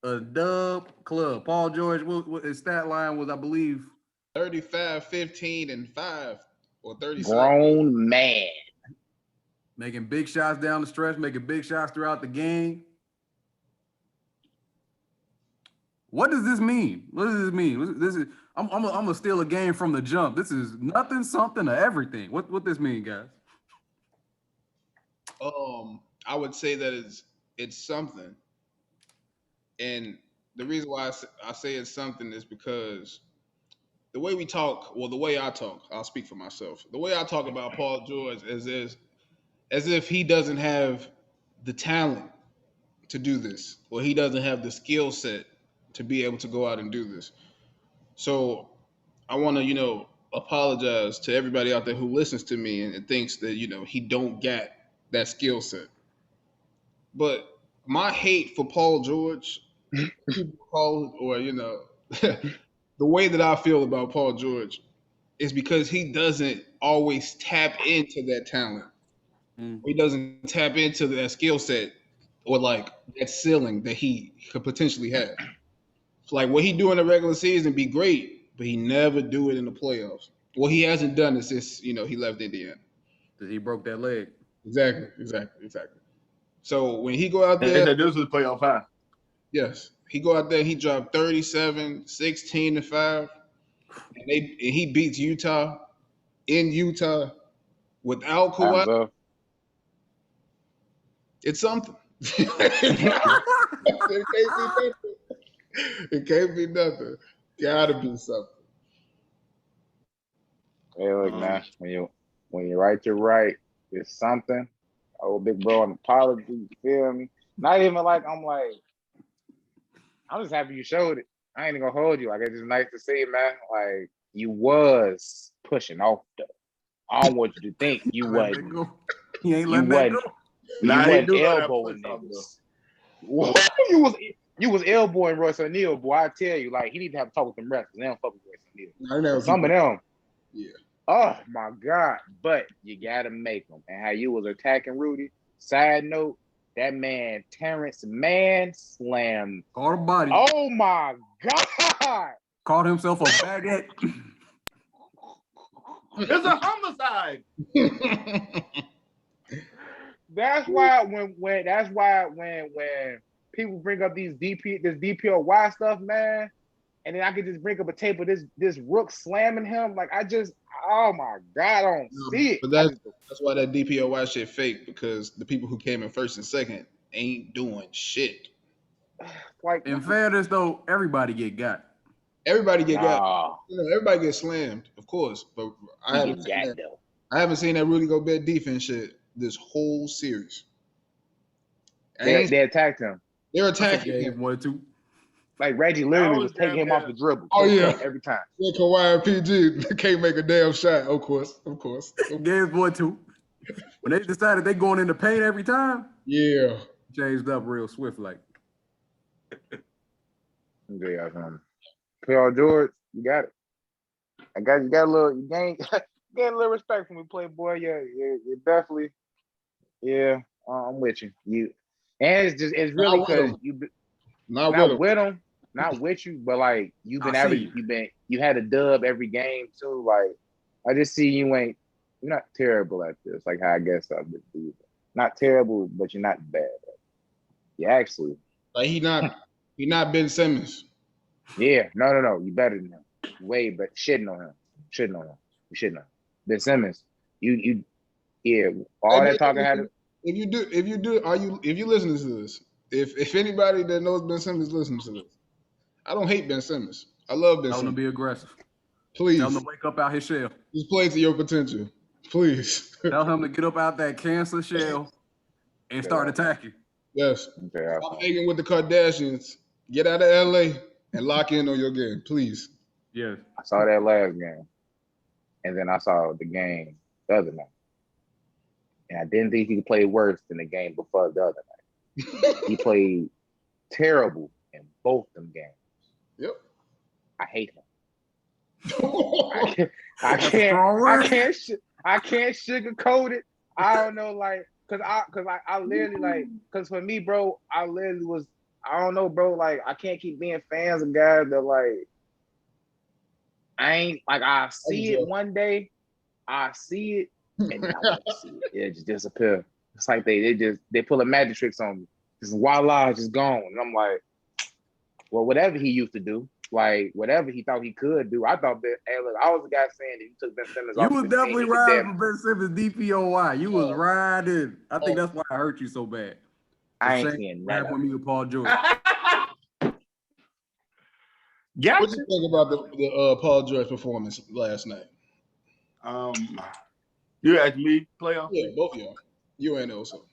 A dub club. Paul George, what his stat line was, I believe, 35, 15, and 5, or 37. Grown man. Making big shots down the stretch, making big shots throughout the game. What does this mean? This is I'm gonna steal a game from the jump. This is nothing, something, or everything. What this mean, guys? I would say that it's something, and the reason why I say it's something is because the way we talk, the way I talk, I'll speak for myself. The way I talk about Paul George is as if he doesn't have the talent to do this, or he doesn't have the skill set to be able to go out and do this. So I want to, apologize to everybody out there who listens to me and thinks that, he don't get that skill set. But my hate for Paul George, people call it, or, the way that I feel about Paul George is because he doesn't always tap into that talent. He doesn't tap into that skill set or like that ceiling that he could potentially have. Like what he do in the regular season be great, but he never do it in the playoffs. Well, he hasn't done it since, he left Indiana. He broke that leg. Exactly. So when he go out there, this was playoff 5. Yes, he go out there, he dropped 37, 16 and 5, and he beats Utah in Utah without Kawhi. It's something. It can't be nothing. Gotta be something. Hey, look, man. When you're right, you're right. It's something. Oh, big bro, an apology. You feel me? Not even like I'm just happy you showed it. I ain't gonna hold you. Like it's just nice to see, man. Like you was pushing off though. I don't want you to think you wasn't. He ain't letting that go. You wasn't elbowing niggas. You was elbowing Royce O'Neal, boy. I tell you, like he need to have a talk with them refs. They don't fuck with Royce O'Neal. Some of them. Yeah. Oh my God! But you gotta make them. And how you was attacking Rudy. Side note, that man Terrence Mann slammed. Caught a body. Oh my God! Called himself a baguette. It's a homicide. That's why when people bring up this DPOY stuff, man, and then I could just bring up a tape of this Rook slamming him, like oh my God, I don't see it. But that's why that DPOY shit fake, because the people who came in first and second ain't doing shit. Like in fairness though, everybody get got. Everybody get got. Everybody get slammed, of course. But I haven't seen that Rudy Gobert defense shit this whole series. They attacked him. They're attacking him. 1-2. Like Reggie literally was taking him off the dribble. Oh yeah, every time. Yeah, Kawhi and PG can't make a damn shot. Of course. Games 1-2. When they decided they going in the paint every time. Yeah. Changed up real swift, like. Yeah, Paul George, you got it. You got a little. You gain a little respect from me, Playboy. Yeah, definitely. Yeah, I'm with you. And it's really because you not with them, not with you, but like you had a dub every game too. Like I just see you're not terrible at this. Like how I guess I would do. Not terrible, but you're not bad. You actually like he not Ben Simmons. Yeah, no. You better than him. Way, but shitting on him. You shitting on him. Ben Simmons, all that talking had to. If you listening to this, if anybody that knows Ben Simmons listens to this, I don't hate Ben Simmons. I love Ben Simmons. Tell him to be aggressive. Please. Tell him to wake up out his shell. Just play to your potential. Please. Tell him to get up out that cancer shell and start attacking. Yes. Stop hanging with the Kardashians. Get out of LA and lock in on your game, please. Yes. I saw that last game. And then I saw the game the other night. And I didn't think he could play worse than the game before the other night. He played terrible in both them games. Yep. I hate him. I can't sugarcoat it. I don't know, like, cause I literally like, cause for me, bro, I don't know, bro, like I can't keep being fans of guys that like, I see it one day, I see it, and then I won't see it. It just disappear. It's like they pull a magic tricks on me. Just voila, it's just gone. And I'm like, well, whatever he used to do, like whatever he thought he could do, I thought that. Hey, look, I was the guy saying that you took Ben Simmons off. You was definitely riding for Ben Simmons DPOY. You was riding. I think that's why I hurt you so bad. I ain't seeing that. With me with Paul George. Yeah. What you think about the Paul George performance last night? You asked me playoff? Yeah, both of y'all. You ain't also.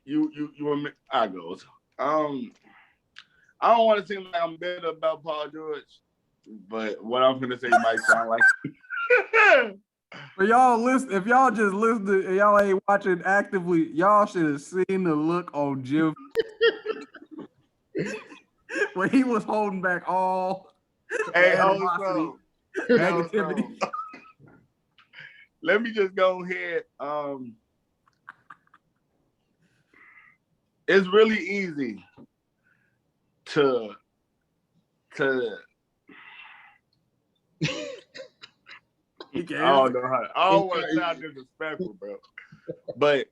You want me? I goes. I don't want to seem like I'm bitter about Paul George, but what I'm gonna say might sound like. But y'all listen, if y'all just listen and y'all ain't watching actively, y'all should have seen the look on Jim when he was holding back all negativity. Let me just go ahead. It's really easy to I don't know how. I don't want to sound disrespectful, bro. But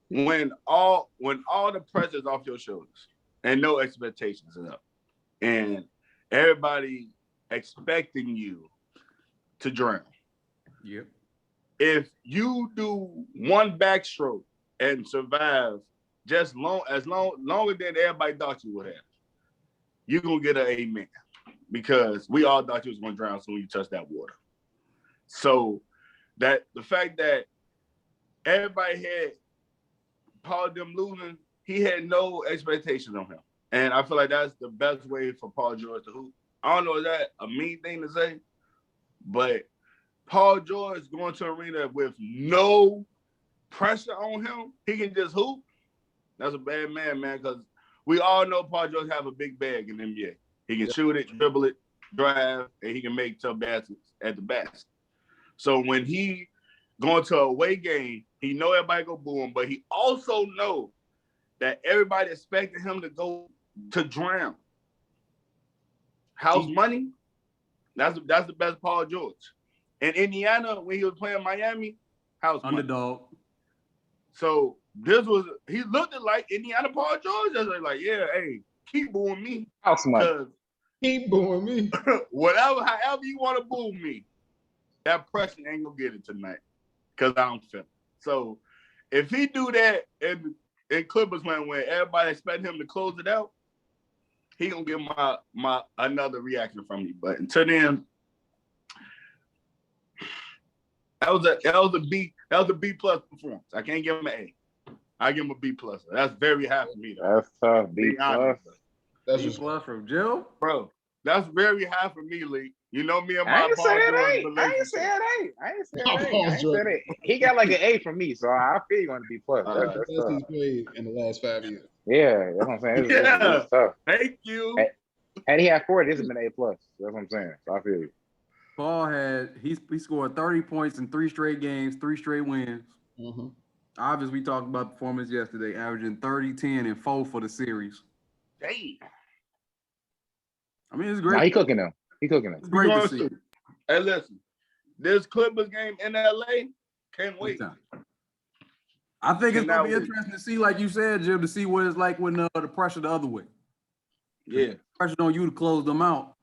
when all the pressure's off your shoulders and no expectations are up, and everybody expecting you to drown. Yep. If you do one backstroke and survive just longer than everybody thought you would have, you're gonna get an amen. Because we all thought you was gonna drown soon when you touch that water. So that the fact that everybody had Paul them losing, he had no expectations on him. And I feel like that's the best way for Paul George to hoop. I don't know if that's a mean thing to say, but Paul George going to an arena with no pressure on him, he can just hoop. That's a bad man, because we all know Paul George have a big bag in the NBA. He can shoot it, dribble it, drive, and he can make tough baskets at the basket. So when he going to a away game, he know everybody go boo him, but he also know that everybody expecting him to go to drown. House money, that's the best Paul George. In Indiana, when he was playing Miami, house underdog. Money. So he looked like Indiana Paul George. I was like, yeah, hey, keep booing me. House money. Keep booing me. However you want to boo me, that pressure ain't gonna get it tonight. Cause I don't feel it. So if he do that in Clippers when everybody expect him to close it out, he gonna get my another reaction from me. But until then, that was a B plus performance. I can't give him an A. I give him a B plus. That's very high for me though. That's tough. B plus. That's B plus from Jill? Bro, that's very high for me, Lee. You know me and my I ain't say that. He got like an A from me, so I feel you're going to be plus. That's the best he's played in the last 5 years. Yeah, that's what I'm saying. It's tough. Thank you. Had he had 4, this has been an A plus. That's what I'm saying. So I feel you. Paul he scored 30 points in 3 straight games, 3 straight wins. Mm-hmm. Obviously, we talked about performance yesterday, averaging 30, 10, and 4 for the series. Dang. I mean, it's great. Nah, he cooking them. It's great to see. Hey, listen, this Clippers game in LA, can't wait. I think it's gonna be interesting to see, like you said, Jim, to see what it's like when the pressure the other way. Yeah, pressure on you to close them out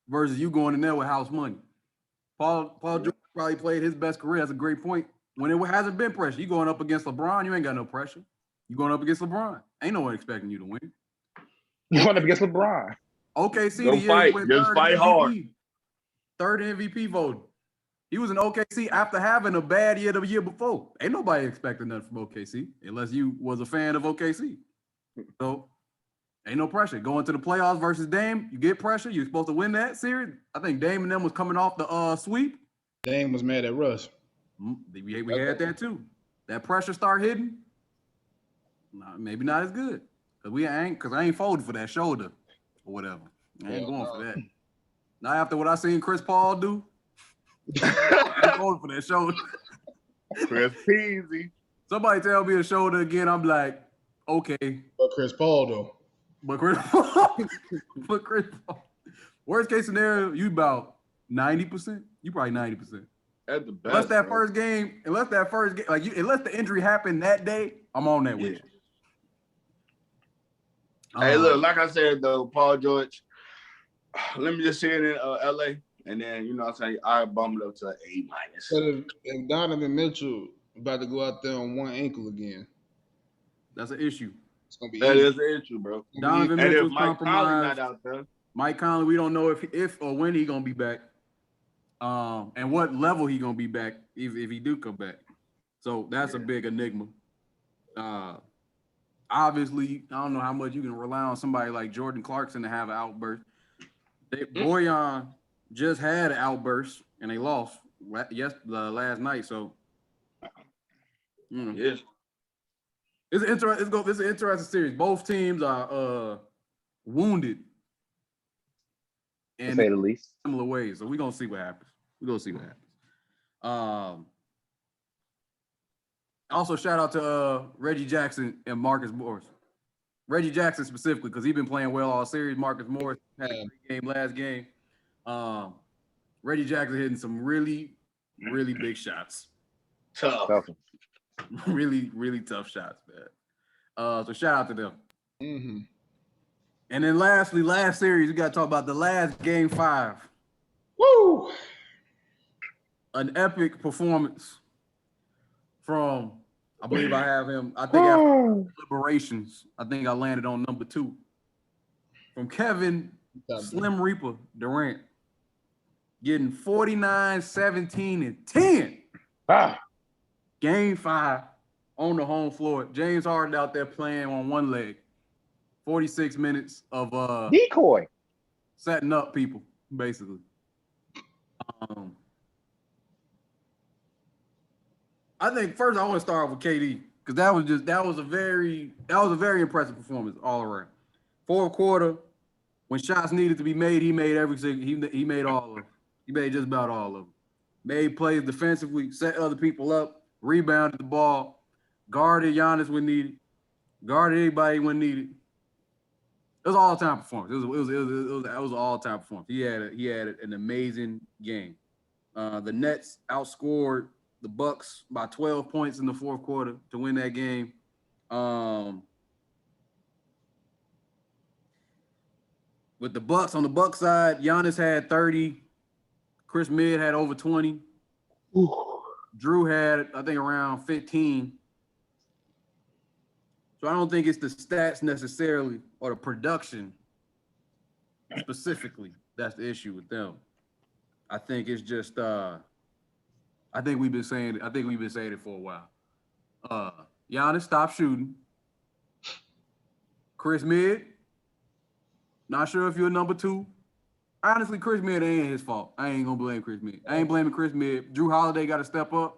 versus you going in there with house money. Paul George probably played his best career. That's a great point. When it hasn't been pressure, you going up against LeBron, you ain't got no pressure. You going up against LeBron. Ain't no one expecting you to win. You going up against LeBron. OKC, go fight. Just fight hard. Third MVP voting. He was in OKC after having a bad year the year before. Ain't nobody expecting nothing from OKC unless you was a fan of OKC. So ain't no pressure. Going to the playoffs versus Dame, you get pressure. You're supposed to win that series. I think Dame and them was coming off the sweep. Dame was mad at Russ. We had that too. That pressure start hitting. Maybe not as good. Cause I ain't folding for that shoulder or whatever. I ain't going for that. Not after what I seen Chris Paul do. I ain't folding for that shoulder. Chris Peasy. Somebody tell me a shoulder again, I'm like, okay. But Chris Paul though. But Chris Paul. Worst case scenario, you about 90%. You probably 90%. That's the best. Unless that first game, unless the injury happened that day, I'm on that with you. Hey, look, like I said though, Paul George, let me just see it in LA, and then you know what I'm saying, I bump it up to an A-. But if Donovan Mitchell about to go out there on one ankle again, that's an issue. It's gonna be that is an issue, bro. Donovan Mitchell's Mike compromised. not out there. Mike Conley, we don't know if or when he gonna be back, and what level he gonna be back if he do come back. So that's a big enigma. Obviously, I don't know how much you can rely on somebody like Jordan Clarkson to have an outburst. Boyan just had an outburst and they lost last night. So, Yes. It's an interesting series. Both teams are wounded in to say the least. Similar ways. So we're gonna see what happens. Also, shout out to Reggie Jackson and Marcus Morris. Reggie Jackson specifically, because he's been playing well all series. Marcus Morris had a great game last game. Reggie Jackson hitting some really, really big shots. Tough. Really, really tough shots, man. So shout out to them. Mm-hmm. And then lastly, last series, we got to talk about the last game 5. Woo! An epic performance from, I believe I have him, I think after Liberations, I think I landed on number 2. From Kevin Slim Reaper Durant, getting 49, 17, and 10. Game 5 on the home floor. James Harden out there playing on one leg. 46 minutes of decoy. Setting up people, basically. I think first I want to start off with KD because that was a very impressive performance all around. Fourth quarter, when shots needed to be made, he made he made all of them. He made just about all of them. Made plays defensively, set other people up, rebounded the ball, guarded Giannis when needed, guarded anybody when needed. It was an all-time performance. It was an all-time performance. He had an amazing game. The Nets outscored the Bucks by 12 points in the fourth quarter to win that game. With the Bucks, on the Bucks side, Giannis had 30. Chris Mid had over 20. Ooh. Drew had, I think, around 15. So I don't think it's the stats necessarily or the production specifically that's the issue with them. I think it's just I think we've been saying it for a while. Giannis, stop shooting. Chris Mid, not sure if you're number 2. Honestly, Chris Mid ain't his fault. I ain't gonna blame Chris Mid. I ain't blaming Chris Mid. Drew Holiday got to step up.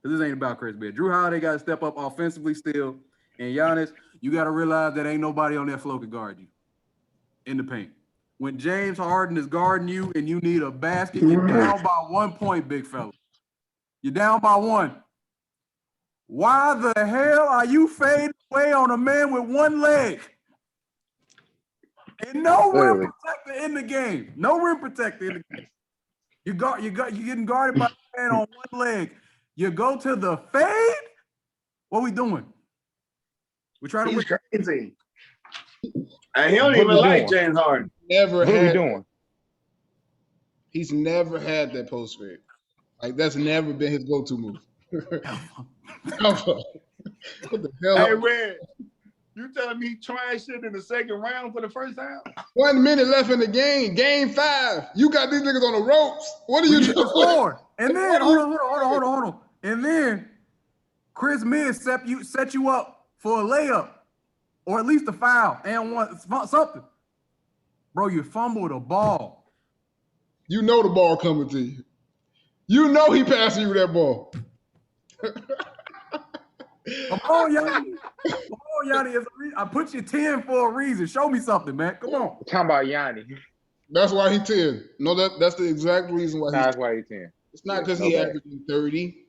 Because this ain't about Chris Mid. Drew Holiday got to step up offensively still. And Giannis, you got to realize that ain't nobody on that floor can guard you in the paint. When James Harden is guarding you and you need a basket, you're down by 1 point, big fella. You're down by 1. Why the hell are you fading away on a man with one leg? And no rim protector in the game. No rim protector in the game. You're getting guarded by a man on one leg. You go to the fade? What we doing? We trying to win. He's crazy. And he don't even like James Harden. What are we doing? He's never had that post fade. Like, that's never been his go-to move. What the hell? Hey, Red, you telling me he tried shit in the second round for the first time? 1 minute left in the game. Game 5. You got these niggas on the ropes. What are you doing? And then, hold on. And then Chris Miz set you up for a layup or at least a foul and something. Bro, you fumbled a ball. You know the ball coming to you. You know he passing you that ball. Come on, Yanni. I put you 10 for a reason. Show me something, man. Come on. Talking about Yanni. That's why he 10. No, that's the exact reason why. That's why he 10. It's not because he averaging 30.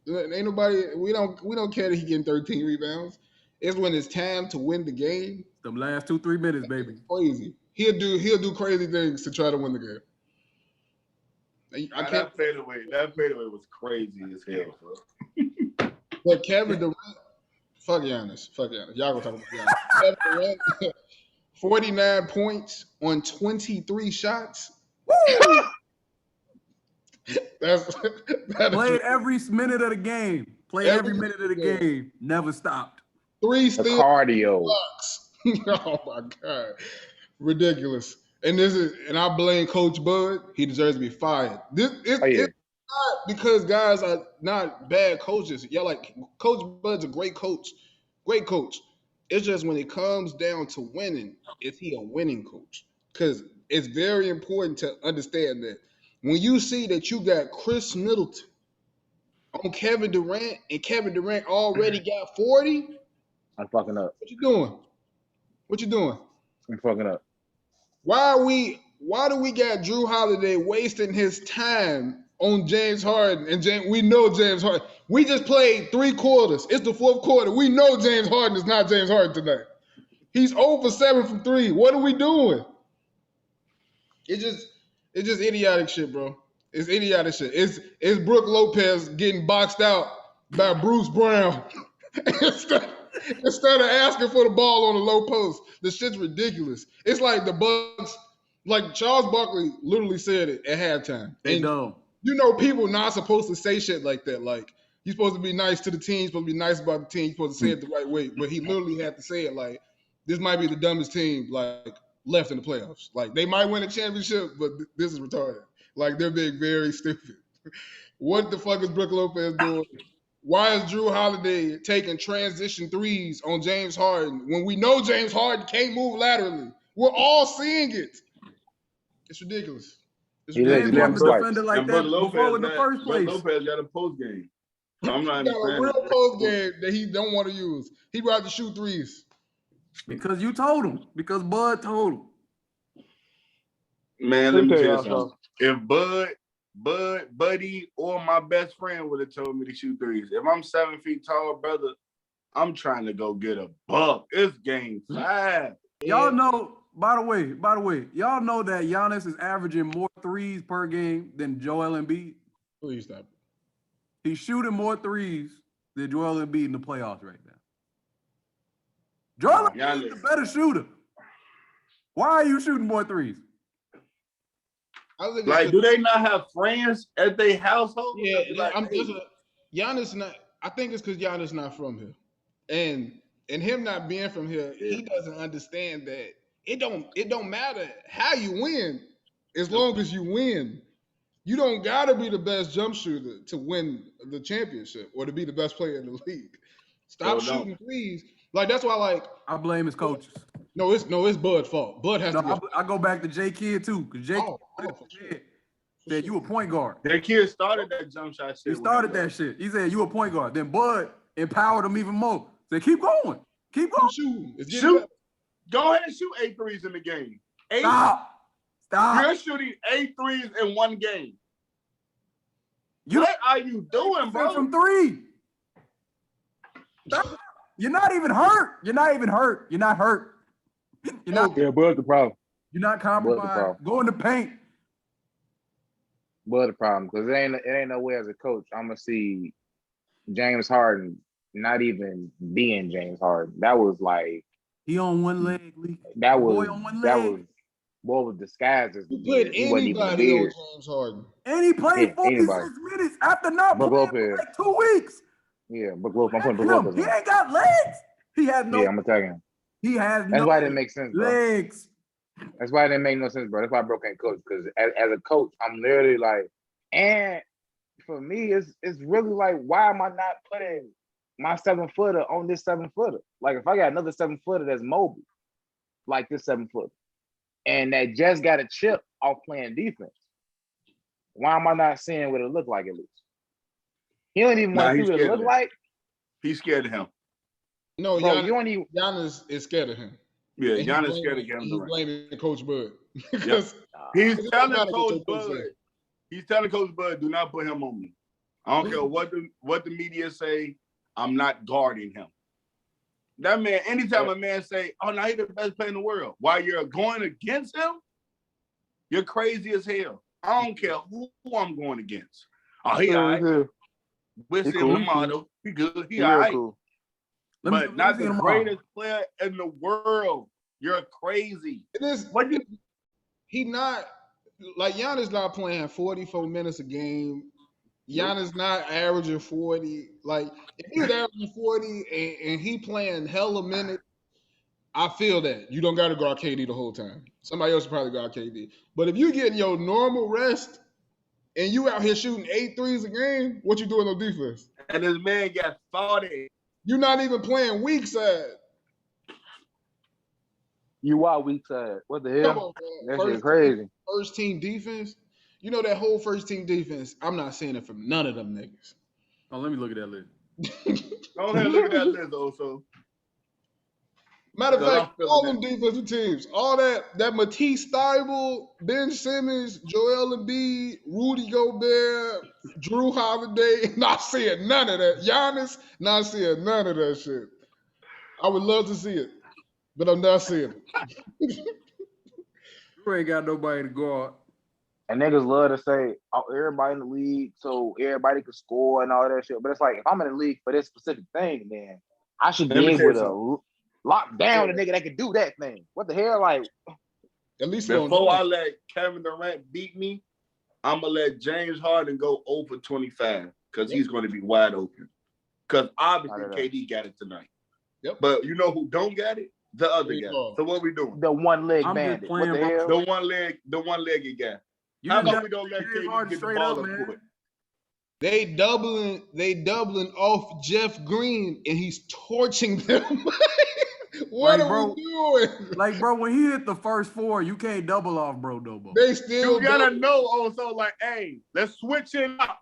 Ain't nobody. We don't care that he getting 13 rebounds. It's when it's time to win the game. Them last 2-3 minutes, baby. It's crazy. He'll do crazy things to try to win the game. That fadeaway was crazy as hell, bro. But Kevin Durant, fuck Giannis. Y'all gonna talk about Giannis. Kevin Durant, 49 points on 23 shots. That's played every minute of the game. Played every minute of the game. Never stopped. 3 steals. Cardio. Oh my God. Ridiculous. And I blame Coach Bud. He deserves to be fired. It's not because guys are not bad coaches. Y'all like Coach Bud's a great coach. Great coach. It's just when it comes down to winning, is he a winning coach? Because it's very important to understand that when you see that you got Chris Middleton on Kevin Durant and Kevin Durant already got 40, I'm fucking up. What you doing? I'm fucking up. Why do we got Drew Holiday wasting his time on James Harden? And we know James Harden. We just played 3 quarters. It's the 4th quarter. We know James Harden is not James Harden tonight. He's 0 for 7 from 3. What are we doing? It's just idiotic shit, bro. It's idiotic shit. It's Brooke Lopez getting boxed out by Bruce Brown instead of asking for the ball on the low post. The shit's ridiculous. It's like the Bucks, like Charles Barkley literally said it at halftime. They know. You know, people not supposed to say shit like that. Like, you're supposed to be nice to the team, you're supposed to be nice about the team, you're supposed to say it the right way. But he literally had to say it like, this might be the dumbest team like left in the playoffs. Like, they might win a championship, but this is retarded. Like, they're being very stupid. What the fuck is Brooke Lopez doing? Why is Drew Holiday taking transition threes on James Harden when we know James Harden can't move laterally? We're all seeing it. It's ridiculous. It's ridiculous. Defender like that before in the first place. Lopez got a post game. I'm not got a real post game that he don't want to use. He rather shoot threes. Because you told him. Because Bud told him. Man, let me tell you something. If Buddy, or my best friend would have told me to shoot threes. If I'm 7 feet tall, brother, I'm trying to go get a buck. It's game 5. Y'all know, by the way, y'all know that Giannis is averaging more threes per game than Joel Embiid. Please stop. He's shooting more threes than Joel Embiid in the playoffs right now. Joel Embiid is a better shooter. Why are you shooting more threes? Like, do they not have friends at their household? Yeah, Giannis not. I think it's because Giannis not from here, and him not being from here, he doesn't understand that it don't matter how you win, as long as you win. You don't gotta be the best jump shooter to win the championship or to be the best player in the league. Stop shooting threes. Like, that's why, like, I blame his coaches. No, it's Bud's fault. Bud has to. I go back to J Kidd too, because J said you a point guard. J Kidd started that jump shot shit. He started that shit. He said you a point guard. Then Bud empowered him even more. Said keep going, shoot. Go ahead and shoot 8 threes in the game. 8. Stop. You're shooting 8 threes in one game. What are you doing, bro? From 3. You're not even hurt. You're not even hurt. You're not hurt. You're not. Yeah, but the problem. You're not compromised. Go in the paint. But the problem, because it ain't no way as a coach I'm gonna see James Harden not even being James Harden. That was like he on one leg. That was disguised as you put anybody on James Harden. And he played 46 minutes after not playing for like 2 weeks. Yeah, but I'm putting Brook Lopez. He ain't got legs. He has no. Yeah, I'm attacking him. He has That's why it didn't make sense, bro. Legs. That's why it didn't make no sense, bro. That's why Bro can't coach. Because as a coach, I'm literally like, and for me, it's really like, why am I not putting my 7-footer on this 7-footer? Like, if I got another 7-footer that's mobile, like this 7-footer, and that just got a chip off playing defense, why am I not seeing what it looked like at least? He don't even want to see what it look like. He's scared of him. No, bro, Giannis is scared of him. Yeah, Giannis is scared of him. He's blaming Coach Bud. He's telling Coach Bud. He's telling Coach Bud, do not put him on me. I don't care what the media say. I'm not guarding him. That man, anytime a man say, "Oh, now he's the best player in the world," while you're going against him, you're crazy as hell. I don't care who I'm going against. Oh, he all right. We're seeing the model. He good. He all right. Cool. But not the greatest player in the world. You're crazy. He not like Giannis not playing 44 minutes a game. Giannis not averaging 40. Like if he's averaging 40 and he playing hella minutes, I feel that you don't got to guard KD the whole time. Somebody else probably guard KD. But if you getting your normal rest and you out here shooting 8 threes a game, what you doing on defense? And this man got 40. You're not even playing weak side. You are weak side. What the hell? That's crazy. First team defense. You know that whole first team defense. I'm not seeing it from none of them niggas. Oh, let me look at that list. Go ahead and look at that list also. Matter of fact, all them defensive teams, all that Matisse Thybulle, Ben Simmons, Joel Embiid, Rudy Gobert, Drew Holiday, not seeing none of that. Giannis, not seeing none of that shit. I would love to see it, but I'm not seeing it. You ain't got nobody to guard. And niggas love to say, oh, everybody in the league, so everybody can score and all that shit. But it's like, if I'm in the league for this specific thing, then I should be able to lock down the nigga that can do that thing. What the hell? Like, at least before I let Kevin Durant beat me, I'm gonna let James Harden go 0 for 25 because he's going to be wide open. Because obviously KD got it tonight. Yep. But you know who don't got it? The other guy. So what we doing? The one leg bandit. What the hell? The one legged guy. How about we don't let KD get the ball up for it? They doubling off Jeff Green and he's torching them. What are we doing? Like, bro, when he hit the first 4, you can't double off, bro, Dobo. They still you gotta know also, like, hey, let's switch it up.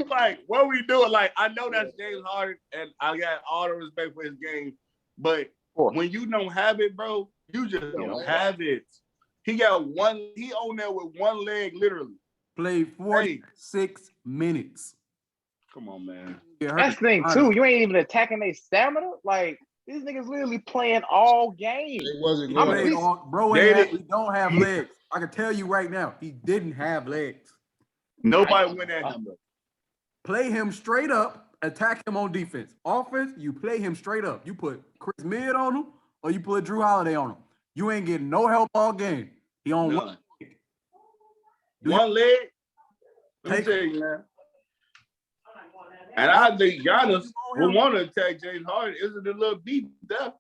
Like, what we doing? Like, I know that's James Harden, and I got all the respect for his game, but when you don't have it, bro, you just don't have it. He got he on there with one leg, literally. Played 46 minutes. Come on, man. That's the thing, too. You ain't even attacking their stamina. Like, these niggas literally playing all game. It wasn't good. Bro, he don't have legs. I can tell you right now, he didn't have legs. Nobody went at him. Play him straight up, attack him on defense. Offense, you play him straight up. You put Chris Mid on him, or you put Drew Holiday on him. You ain't getting no help all game. He on one leg. One leg? Let me tell you, man. And I think Giannis will want to attack James Harden. Isn't a little beat there?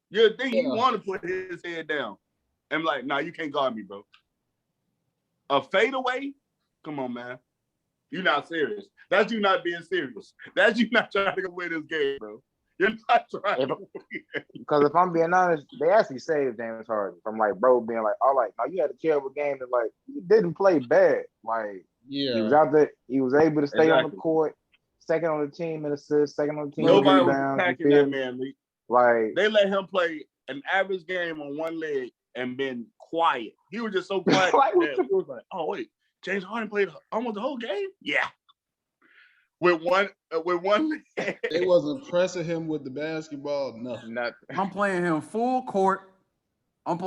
You think he want to put his head down? And like, nah, you can't guard me, bro. A fadeaway? Come on, man. You're not serious. That's you not being serious. That's you not trying to win this game, bro. You're not trying to win. Because if I'm being honest, they actually saved James Harden from like bro being like, oh, like, no, you had a terrible game and like he didn't play bad. Like, he was out there, he was able to stay on the court, second on the team in assists, second on the team. Nobody was attacking that man, Lee. Like, they let him play an average game on one leg and been quiet. He was just so quiet. It was like, oh wait, James Harden played almost the whole game? Yeah. with one leg. They wasn't pressing him with the basketball. Nothing. I'm playing him full court. Up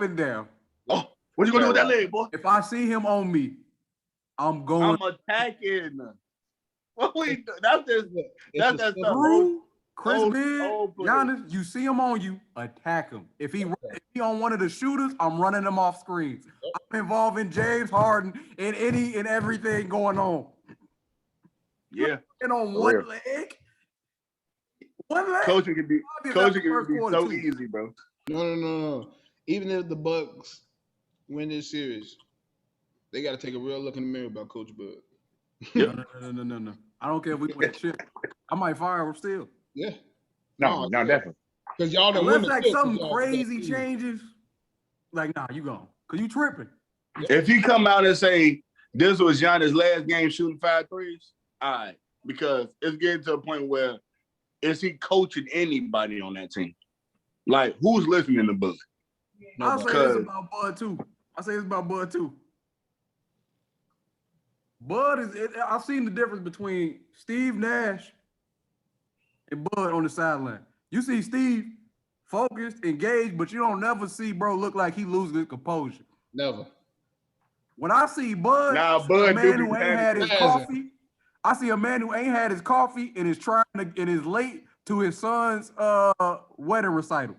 and down. Oh, what you gonna do with that leg, boy? If I see him on me, I'm going. I'm attacking. What we do? That's stuff. Chris Bid, Giannis, you see him on you, attack him. If he on one of the shooters, I'm running him off screens. I'm involving James Harden in any and everything going on. Yeah. And on one leg. Coaching can be so easy, bro. No. Even if the Bucks win this series, they got to take a real look in the mirror about Coach Bud. No. I don't care if we win the shit. I might fire him still. Yeah. No, definitely. Because y'all don't Unless like something crazy changes, like, nah, you gone. Because you tripping. If he come out and say, this was Giannis' last game shooting 5 threes, all right. Because it's getting to a point where is he coaching anybody on that team? Like, who's listening to Bud? I'll say this about Bud, too. Bud I've seen the difference between Steve Nash and Bud on the sideline. You see Steve focused, engaged, but you don't never see bro look like he losing his composure. Never. When I see Bud, a man who ain't had his coffee, I see a man who ain't had his coffee and is late to his son's wedding recital.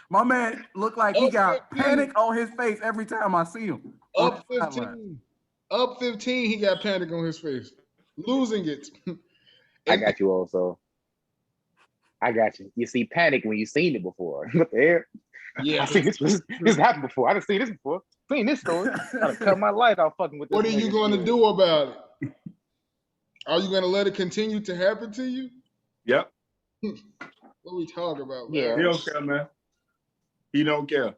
My man looked like he got panic on his face every time I see him. Up 15. Up 15, he got panic on his face. Losing it. I got you also. I got you. You see panic when you've seen it before. What the hell? Yeah. I seen this happened before. I done seen this before. Seen this story. Gotta cut my light off fucking with this. What are you going to do about it? Are you going to let it continue to happen to you? Yep. What we talking about, man? Yeah. He don't care, man. He don't care.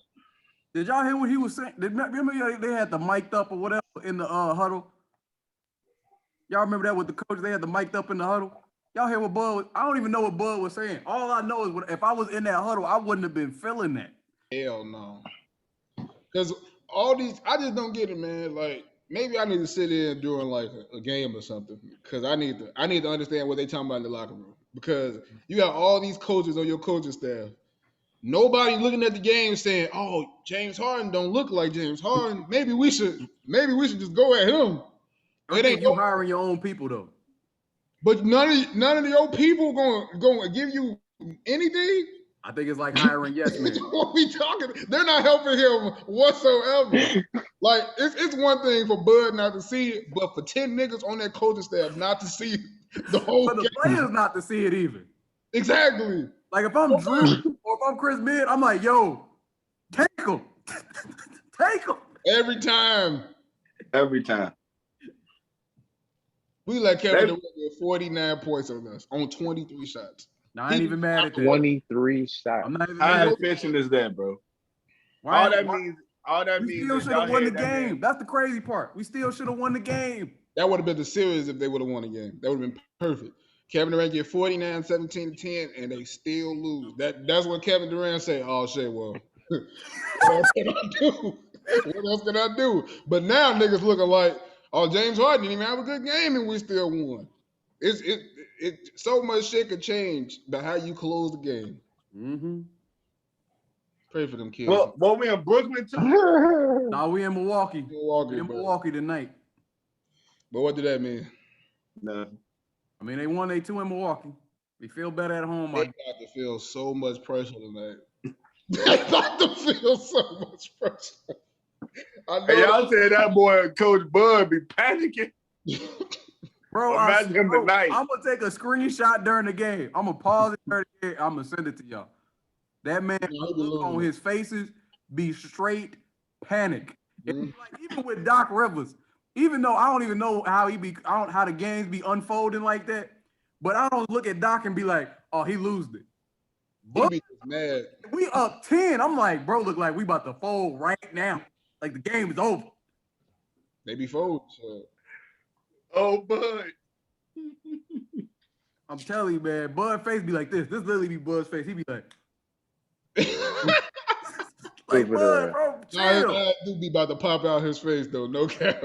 Did y'all hear what he was saying? Remember they had the mic'd up or whatever in the huddle? Y'all remember that with the coach? They had the mic'd up in the huddle? Y'all hear what Bud was? I don't even know what Bud was saying. All I know is if I was in that huddle, I wouldn't have been feeling that. Hell no. Because all these, I just don't get it, man. Like, maybe I need to sit in during like a game or something. Because I need to understand what they talking about in the locker room. Because you got all these coaches on your coaching staff. Nobody looking at the game saying, "Oh, James Harden don't look like James Harden. Maybe we should just go at him." I think you hiring your own people though. But none of your people going to give you anything. I think it's like hiring yes men. What we talking? They're not helping him whatsoever. Like it's one thing for Bud not to see it, but for 10 niggas on that coaching staff not to see the whole. For the players not to see it even. Exactly. Like if I'm Drew or if I'm Chris Bid, I'm like, yo, take him. Take him. Every time. We let Kevin Durant get 49 points on us on 23 shots. No, I ain't even mad at that. 23 shots. I'm not even How mad at efficient is that, bro? All that means we still should have won the game. That's the crazy part. We still should have won the game. That would have been the series if they would have won the game. That would have been perfect. Kevin Durant get 49, 17 to 10, and they still lose. That's what Kevin Durant say. Oh shit, well, what else can I do? What else can I do? But now niggas looking like, oh, James Harden didn't even have a good game and we still won. It so much shit could change by how you close the game. Mm-hmm. Pray for them kids. Well, we in Brooklyn too? No, we in Milwaukee. We in Milwaukee tonight. But what did that mean? Nothing. I mean, they won 8-2 in Milwaukee. We feel better at home. They got to feel so much pressure tonight. They got to feel so much pressure. Hey, y'all said that boy Coach Bud be panicking. Bro, I'm going to take a screenshot during the game. I'm going to pause it during the game. I'm going to send it to y'all. That man look on his faces be straight panic. Mm-hmm. Like, even with Doc Rivers, even though I don't even know how how the games be unfolding like that, but I don't look at Doc and be like, oh, he losing it. But he be mad. We up 10. I'm like, bro, look like we about to fold right now. Like the game is over. They be folding. So. Oh, Bud. I'm telling you, man, Bud face be like this. This literally be Bud's face. He be like, like Bud, bro, chill. I do be about to pop out his face though. No cap.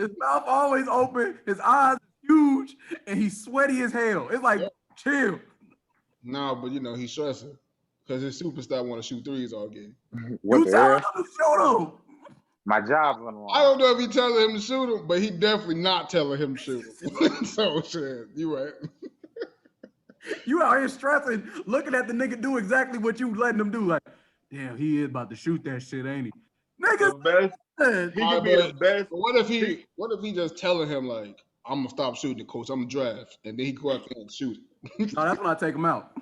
His mouth always open. His eyes huge, and he's sweaty as hell. It's like, chill. No, but you know he's stressing because his superstar want to shoot threes all game. You telling him to shoot him? My job's on the line. I don't know if he telling him to shoot him, but he definitely not telling him to shoot him. So shit, you right. You out here stressing, looking at the nigga do exactly what you letting him do. Like, damn, he is about to shoot that shit, ain't he? Nigga, he could be the best. What if he just telling him like, I'm gonna stop shooting, coach. I'm gonna draft, and then he go out there and shoot it. No, that's when I take him out.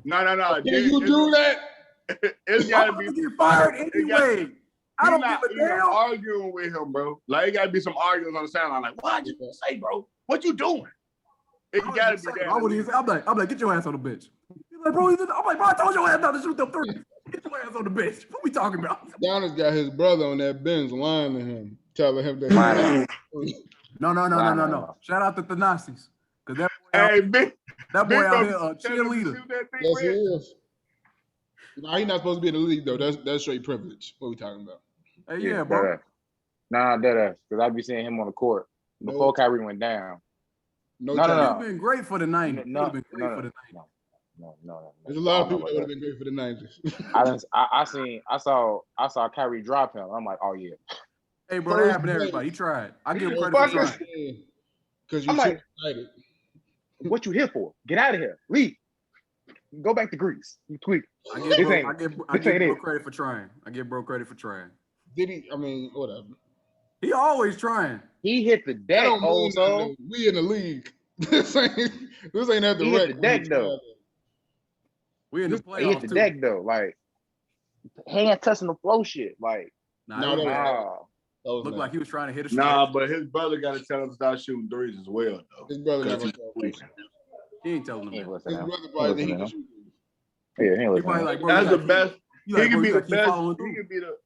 No. Can you do that? It's gotta be get fired anyway. I don't give a damn. Arguing with him, bro. Like it gotta be some arguments on the sideline. Like, why'd you say, bro? What you doing? It gotta be that. I'm like, get your ass on the bench. He's like, bro, I'm like, bro, I told your ass not to shoot them three. Get your ass on the bench. What we talking about? Giannis got his brother on that bench lying to him, telling him that. No. Shout out to Thanasis. Because that boy out here a cheerleader. Yes, he is. No, he's not supposed to be in the league, though. That's straight privilege. What we talking about? Hey, yeah, bro. Nah, that because I'd be seeing him on the court before Kyrie went down. No. He's been great for the 90s. No. There's a lot of people that would have been great for the 90s. I saw Kyrie drop him. I'm like, oh yeah. Hey, bro, that happened to everybody. He tried. I give him credit for trying. Because you're so excited. What you here for? Get out of here. Leave. Go back to Greece. You tweak. I give bro credit for trying. I give bro credit for trying. Did he? I mean, whatever. He always trying. He hit the deck. Also, we in the league. This ain't at the he hit the deck though. We in the playoffs. He hit the deck though. Like he ain't touching the flow shit. Like looked like he was trying to hit a strike. Nah, but his brother got to tell him to start shooting threes as well, though. His brother got to He ain't telling him that. His brother probably think he can shoot. Yeah, he ain't listening. Like, that's the best. He could be the best.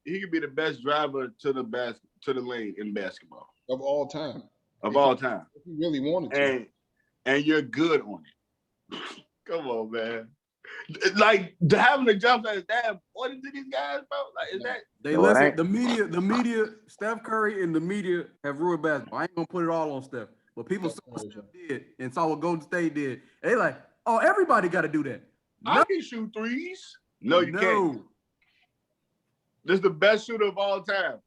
He could be the best driver to the lane in basketball of all time. Of all time. If he really wanted to. And you're good on it. Come on, man. Like having a jump shot is that important to these guys, bro. Like, is that they listen? The media, Steph Curry and the media have ruined basketball. I ain't gonna put it all on Steph, but people saw what Steph did and saw what Golden State did. And they like, oh, everybody got to do that. I can shoot threes. No, you can't. This is the best shooter of all time.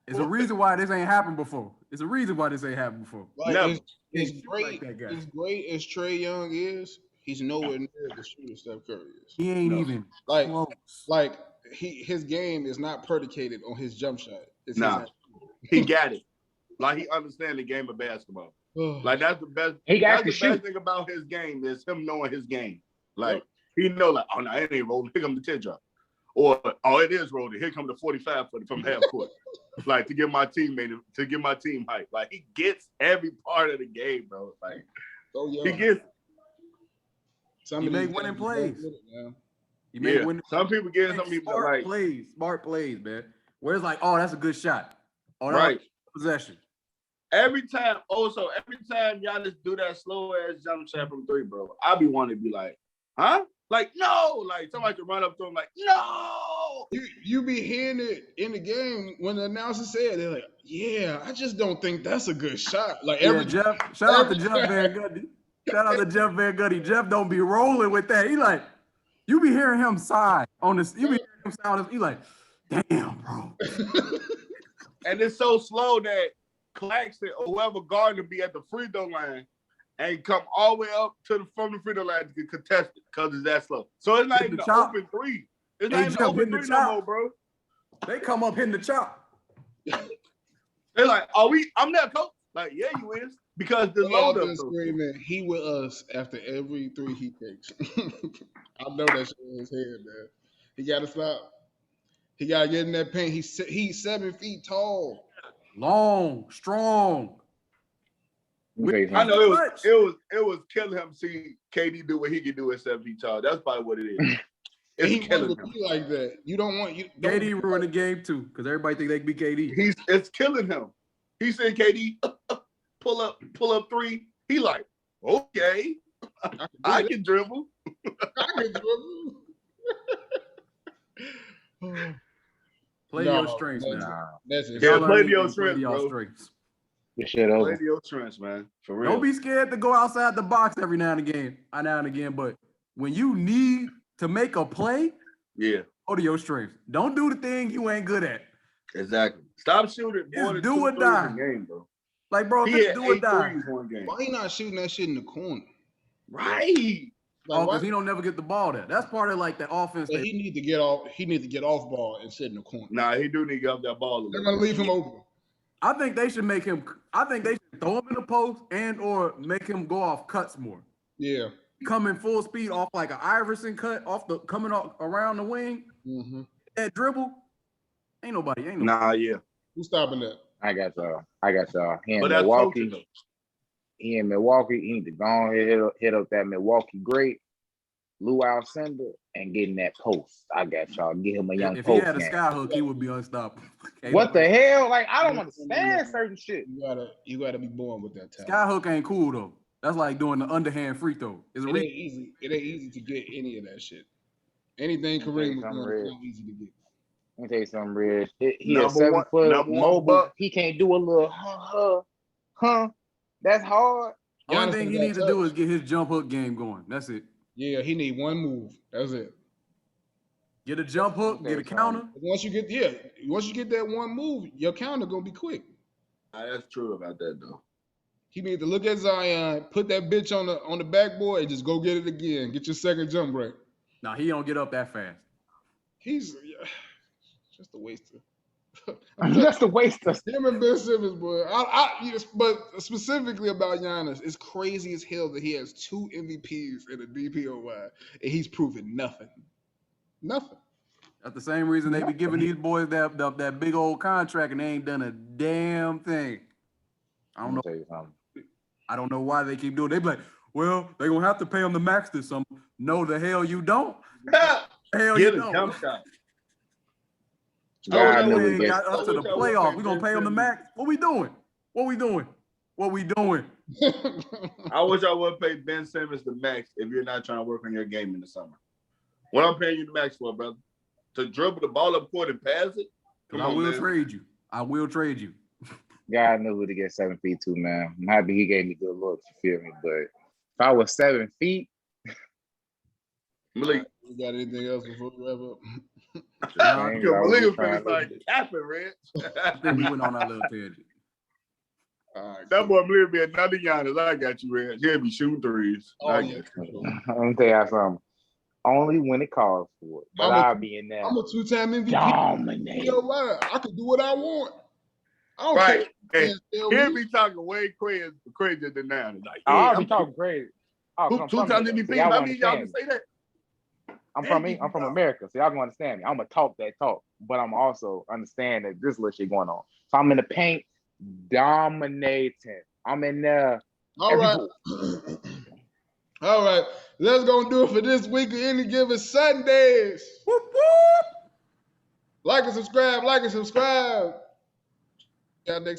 It's a reason why this ain't happened before. It's a reason why this ain't happened before. Like, as great as Trae Young is, he's nowhere near the shooter Steph Curry is. He ain't even close. Like his game is not predicated on his jump shot. He got it. Like he understands the game of basketball. Like that's the best. That's the best thing about his game is him knowing his game. Like he know, like, oh no, it ain't rolling. Here come the 10 drop, or oh it is rolling. Here come the 45 from half court. Like to get my team hype. Like he gets every part of the game, bro. Like he gets. He make winning plays. Some people get some people smart plays, man. Where it's like, oh, that's a good shot. Oh, that's possession. Every time Giannis do that slow ass jump shot from three, bro, I be wanting to be like, huh? Like, no, like somebody could run up to him like, no. You be hearing it in the game when the announcer said, they're like, yeah, I just don't think that's a good shot. Like shout out to Jeff Van Gundy. Shout out to Jeff Van Gundy. Jeff don't be rolling with that. He like, you be hearing him sigh on this. You be hearing him sigh on this. He like, damn, bro. And it's so slow that Claxton or whoever guarding be at the free throw line and come all the way up from the free throw line to get contested because it's that slow. So it's not even an open three. It's not even open three no more, bro. They come up hitting the chop. They're like, I'm not coach. Like, yeah, you is. Because the load up screaming, he with us after every three he takes. I know that shit in his head, man. He got to stop. He got to get in that paint. He's 7 feet tall. Long, strong. I know it was killing him see KD do what he can do at 7 feet tall. That's probably what it is. He killing him like that. You don't want you. KD ruined the game too because everybody think they can be KD. It's killing him. He said KD pull up three. He like, okay, I can dribble. Play your strengths, man. Play your strengths, bro. Play your strengths, man. For real. Don't be scared to go outside the box every now and again. But when you need to make a play, go to your strengths. Don't do the thing you ain't good at. Exactly. Stop shooting more than 2 threes a game, bro. Like, bro, just do or die. Why he not shooting that shit in the corner? Right. Like, because he don't never get the ball there. That's part of like the offense. But he need to get off. He need to get off ball and sit in the corner. Nah, he do need to get off that ball. They're gonna leave him open. I think they should make him. I think they should throw him in the post and or make him go off cuts more. Yeah. Coming full speed off like an Iverson cut off the coming off around the wing. Mm-hmm. That dribble. Ain't nobody. Nah, yeah. Who's stopping that? I got y'all. He in Milwaukee. He need to go on and hit up that Milwaukee great, Lou Alcindor, and get in that post. I got y'all. Get him a young post. If he had a sky hook, he would be unstoppable. What the hell? Like, I don't understand certain shit. You gotta be born with that talent. Sky hook ain't cool though. That's like doing the underhand free throw. It ain't easy. It ain't easy to get any of that shit. Anything Kareem was doing is not easy to get. Let me tell you something, Red. He a 7 foot mobile. He can't do a little huh. That's hard. The only thing he needs to do is get his jump hook game going. That's it. Yeah, he need one move. That's it. Get a jump hook, get a counter. Once you get that one move, your counter gonna be quick. That's true about that though. He need to look at Zion, put that bitch on the backboard, and just go get it again. Get your second jump break. Nah, he don't get up that fast. He's just a waster. Just a waster. Him and Ben Simmons, boy. But specifically about Giannis, it's crazy as hell that he has 2 MVPs in a DPOY, and he's proven nothing. Nothing. That's the same reason they be giving these boys that big old contract, and they ain't done a damn thing. I don't know. I don't know why they keep doing it. They be like, well, they're going to have to pay him the max this summer. No, the hell you don't. Hell you don't. Jump shot. We ain't got up to the playoffs. We're going to pay him the max. What we doing? I wish I would pay Ben Simmons the max if you're not trying to work on your game in the summer. What I'm paying you the max for, brother? To dribble the ball up court and pass it? I will trade you. God knew who to get 7 feet too, man. I'm happy he gave me good looks, you feel me? But if I was 7 feet. Malik, you got anything else before we wrap up? Malik was finna start capping, Rich. Then we went on our little tangent. That boy Malik be another Giannis. I got you, Rich. He'll be shooting threes. Let me tell you something. Only when it calls for it. But I'll be in there. I'm a 2-time MVP. Dominate. I can do what I want. I don't right. care. He'll be talking way crazier than now. Like, I'll be talking crazy. 2-time MVP. How many y'all can say that? I'm from America, so y'all gonna understand me. I'm gonna talk that talk, but I'm also understand that this little shit going on. So I'm in the paint, dominating. I'm in there. All right. All right. Let's go and do it for this week of Any Given Sundays. Whoop, whoop. Like and subscribe. Y'all next week.